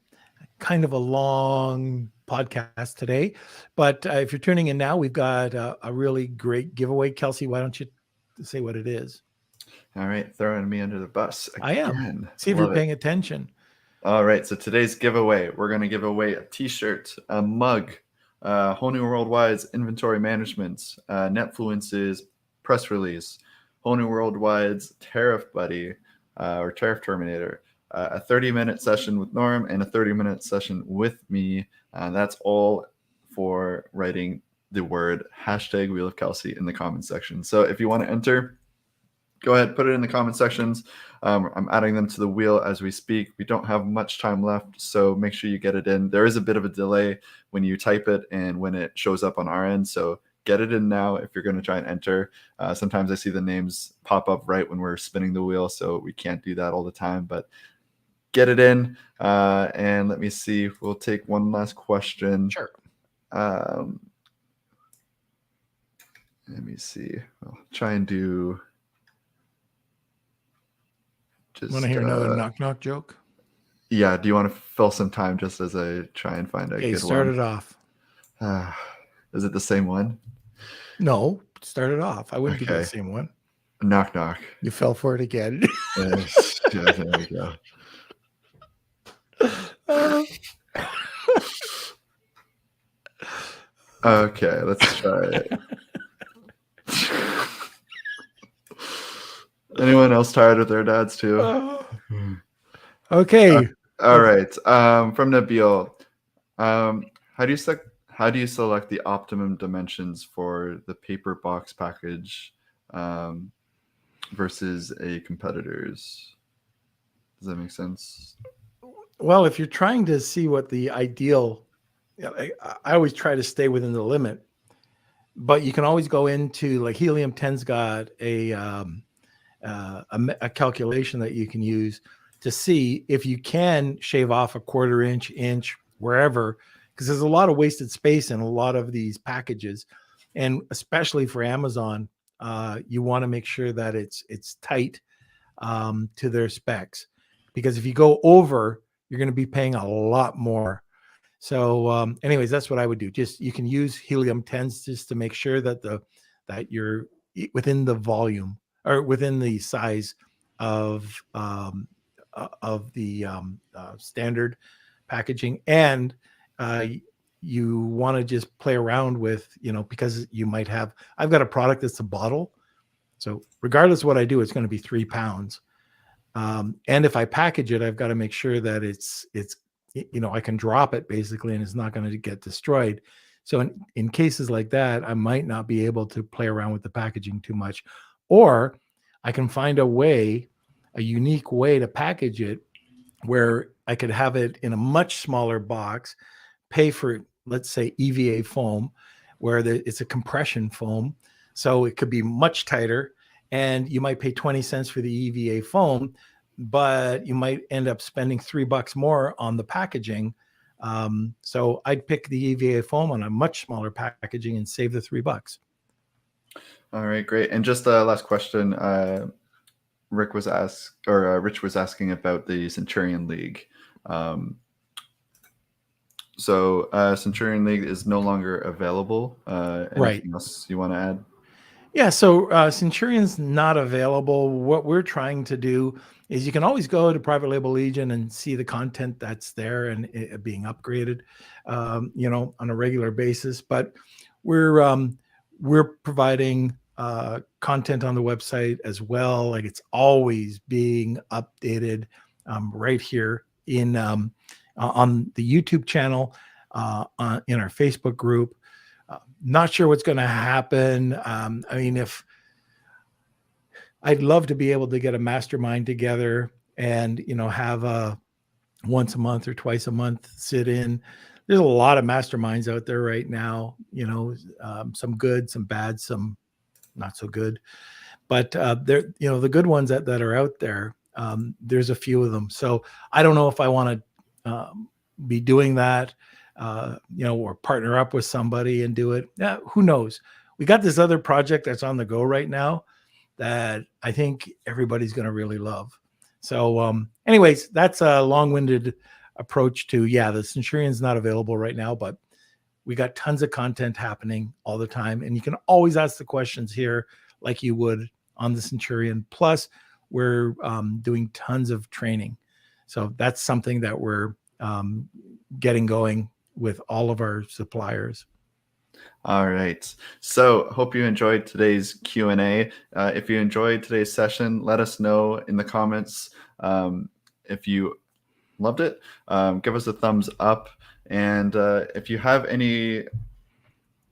kind of a long podcast today, but if you're tuning in now, we've got a really great giveaway. Kelsey, why don't you say what it is? All right, throwing me under the bus again. I am. See if you're paying attention. All right, so today's giveaway, we're going to give away a t-shirt, a mug, Honu Worldwide's inventory management, Netfluence's press release, Honu Worldwide's tariff buddy, or tariff terminator, a 30-minute session with Norm, and a 30-minute session with me. That's all for writing the word #Wheel of Kelsey in the comment section. So if you want to enter, go ahead, put it in the comment sections. I'm adding them to the wheel as we speak. We don't have much time left, so make sure you get it in. There is a bit of a delay when you type it and when it shows up on our end, so get it in now if you're going to try and enter. Sometimes I see the names pop up right when we're spinning the wheel, so we can't do that all the time, but get it in. And let me see, we'll take one last question. Sure. Let me see. I'll try and do... Want to hear another knock-knock joke? Yeah, do you want to fill some time just as I try and find a good one? Start it off. Is it the same one? No, start it off. I wouldn't do the same one. Knock, knock. You fell for it again. Yes, there we go. Uh, Okay, let's try it. Anyone else tired with their dads too? okay. All right. From Nabil, how do you select the optimum dimensions for the paper box package versus a competitor's? Does that make sense? Well, if you're trying to see what the ideal, I always try to stay within the limit, but you can always go into like Helium 10's got a calculation that you can use to see if you can shave off a quarter inch, wherever, because there's a lot of wasted space in a lot of these packages. And especially for Amazon, you want to make sure that it's tight to their specs, because if you go over, you're going to be paying a lot more. So, anyways, that's what I would do. Just you can use Helium 10s just to make sure that you're within the volume or within the size of the standard packaging, and you want to just play around with, because you might have. I've got a product that's a bottle, so regardless of what I do, it's going to be 3 pounds. And if I package it, I've got to make sure that it's I can drop it basically, and it's not going to get destroyed. So in cases like that, I might not be able to play around with the packaging too much, or I can find a unique way to package it where I could have it in a much smaller box, pay for, let's say, EVA foam, where it's a compression foam. So it could be much tighter, and you might pay 20 cents for the EVA foam, but you might end up spending $3 more on the packaging. So I'd pick the EVA foam on a much smaller packaging and save the $3. All right, great. And just a last question. Rich was asking about the Centurion League. So Centurion League is no longer available. Anything else you want to add? Yeah, so Centurion's not available. What we're trying to do is you can always go to Private Label Legion and see the content that's there and it being upgraded, on a regular basis. But we're providing content on the website as well. Like it's always being updated right here on the YouTube channel, in our Facebook group. Not sure what's going to happen. I mean, I'd love to be able to get a mastermind together and, have a once a month or twice a month sit in. There's a lot of masterminds out there right now, some good, some bad, some not so good, but they're, the good ones that are out there. There's a few of them. So I don't know if I want to be doing that, or partner up with somebody and do it. Yeah, who knows? We got this other project that's on the go right now that I think everybody's going to really love. So, anyways, that's a long-winded approach to, the Centurion's not available right now, but we got tons of content happening all the time. And you can always ask the questions here like you would on the Centurion. Plus, we're doing tons of training. So that's something that we're getting going with all of our suppliers. All right. So hope you enjoyed today's Q&A. If you enjoyed today's session, let us know in the comments. If you loved it, give us a thumbs up. And if you have any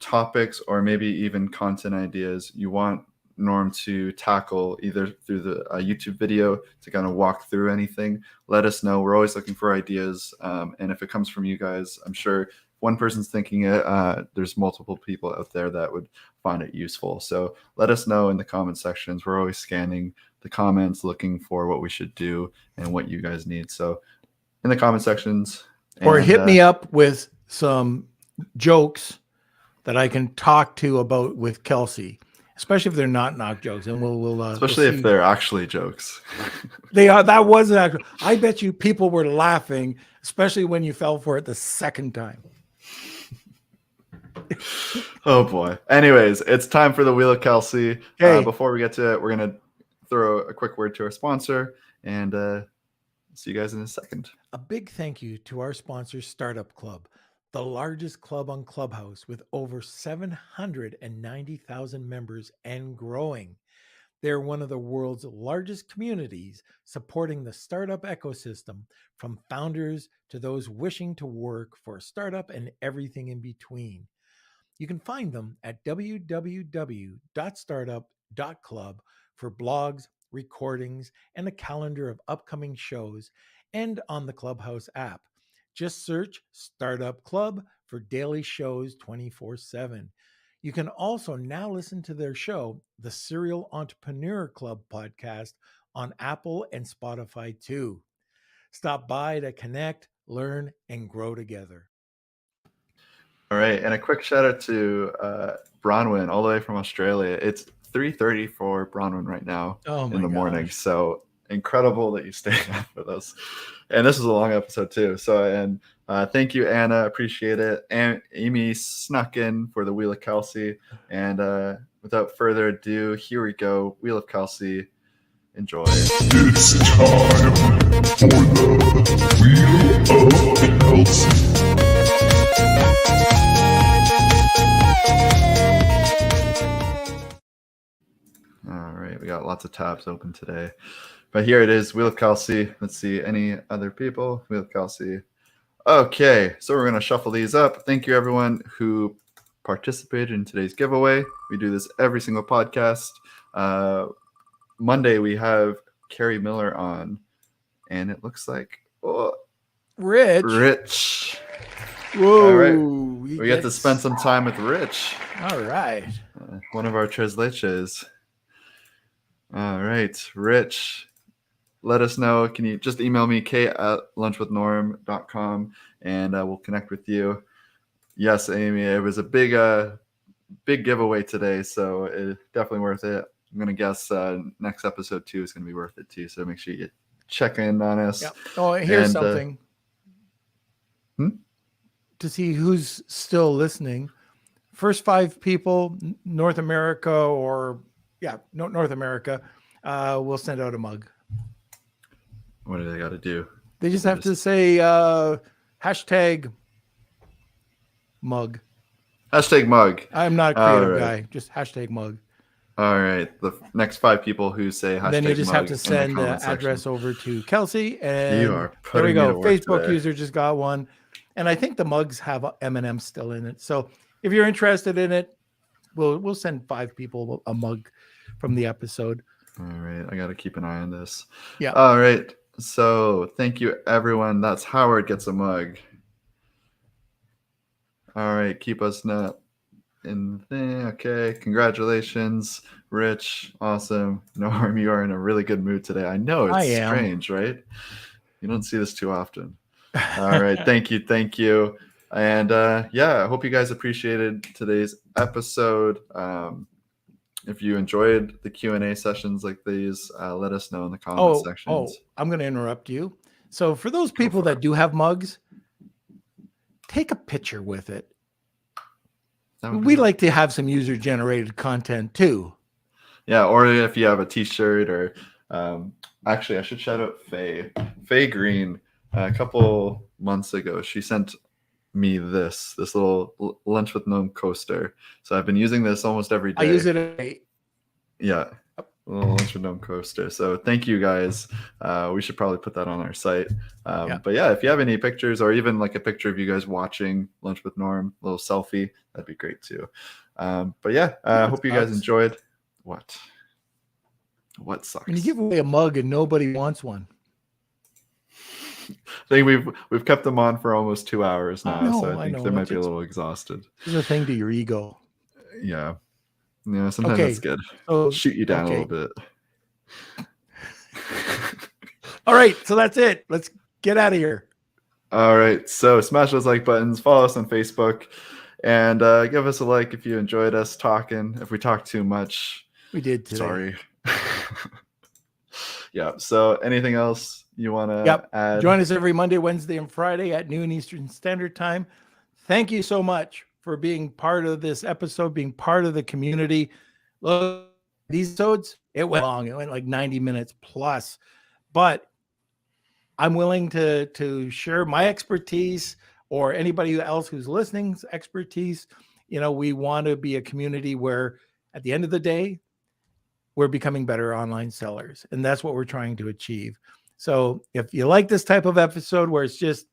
topics or maybe even content ideas you want Norm to tackle either through the YouTube video to kind of walk through anything, let us know. We're always looking for ideas. And if it comes from you guys, I'm sure one person's thinking it, there's multiple people out there that would find it useful. So let us know in the comment sections. We're always scanning the comments, looking for what we should do and what you guys need. So in the comment sections. Or hit me up with some jokes that I can talk to about with Kelsey, especially if they're not knock jokes. And we'll especially if they're actually jokes. They are. That wasn't actual. I bet you people were laughing, especially when you fell for it the second time. Oh boy. Anyways, it's time for the Wheel of Kelsey. Okay. Before we get to it, we're gonna throw a quick word to our sponsor, and see you guys in a second. A big thank you to our sponsor, Startup Club, the largest club on Clubhouse with over 790,000 members and growing. They're one of the world's largest communities supporting the startup ecosystem, from founders to those wishing to work for a startup and everything in between. You can find them at www.startup.club for blogs, recordings, and a calendar of upcoming shows, and on the Clubhouse app. Just search Startup Club for daily shows 24/7. You can also now listen to their show, the Serial Entrepreneur Club podcast, on Apple and Spotify too. Stop by to connect, learn, and grow together. All right, and a quick shout out to Bronwyn, all the way from Australia. It's 3:30 for Bronwyn right now in the morning. So incredible that you stayed up with us. And this is a long episode too. So, and thank you, Anna. Appreciate it. And Amy snuck in for the Wheel of Kelsey. And without further ado, here we go. Wheel of Kelsey. Enjoy. It's time for the Wheel of Kelsey. All right, we got lots of tabs open today. But here it is, Wheel of Kelsey. Let's see, any other people? Wheel of Kelsey. Okay, so we're going to shuffle these up. Thank you, everyone who participated in today's giveaway. We do this every single podcast. Monday, we have Carrie Miller on, and it looks like Rich. Whoa. All right, we get to spend some time with Rich. All right. One of our Tresleches. All right, Rich. Let us know. Can you just email me, kate@lunchwithnorm.com, and we'll connect with you. Yes, Amy, it was a big giveaway today, so it's definitely worth it. I'm going to guess next episode too is going to be worth it too, so make sure you check in on us. Yeah. Oh, here's something. To see who's still listening. First 5 people, North America North America, we'll send out a mug. What do they got to do? They just have to say hashtag mug. Hashtag mug. I'm not a creative guy. Just hashtag mug. All right. The next 5 people who say hashtag mug. Then you just have to send the address over to Kelsey. And you are there we go. Facebook today. user just got one. And I think the mugs have M&M still in it. So if you're interested in it, we'll send 5 people a mug from the episode. All right. I got to keep an eye on this. Yeah. All right. So thank you, everyone. That's Howard gets a mug. All right. Keep us not in there. Okay. Congratulations, Rich. Awesome. Norm, you are in a really good mood today. I know it's strange, right? You don't see this too often. All right. Thank you. Thank you. And I hope you guys appreciated today's episode. If you enjoyed the Q&A sessions like these, let us know in the comment sections. I'm going to interrupt you. So for those people that do have mugs, take a picture with it. We like to have some user-generated content too. Yeah, or if you have a T-shirt or actually, I should shout out Faye. Faye Green, a couple months ago, she sent me this little Lunch with Gnome coaster. So I've been using this almost every day. I use it. Yeah, little Lunch with Gnome coaster. So thank you guys. We should probably put that on our site. But yeah, if you have any pictures or even like a picture of you guys watching Lunch with Norm, a little selfie, that'd be great too. But yeah, I hope you guys enjoyed. What sucks? When you give away a mug and nobody wants one. I think we've kept them on for almost 2 hours now, so I think they might be a little exhausted. This is a thing to your ego. Yeah, sometimes it's good. So, shoot you down a little bit. All right, so that's it. Let's get out of here. All right, so smash those like buttons, follow us on Facebook, and give us a like if you enjoyed us talking. If we talked too much, we did today. Sorry. Yeah. So anything else you want to add? Join us every Monday, Wednesday, and Friday at noon Eastern Standard Time. Thank you so much for being part of this episode, being part of the community. Look, these episodes, it went long. It went like 90 minutes plus. But I'm willing to share my expertise, or anybody else who's listening's expertise. We want to be a community where at the end of the day, we're becoming better online sellers. And that's what we're trying to achieve. So if you like this type of episode where it's just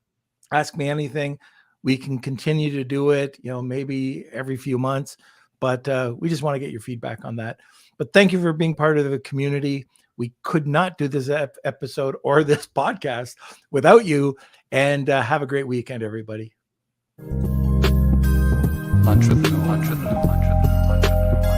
ask me anything, we can continue to do it, maybe every few months, but we just want to get your feedback on that. But thank you for being part of the community. We could not do this episode or this podcast without you. And have a great weekend, everybody. Entrepreneur.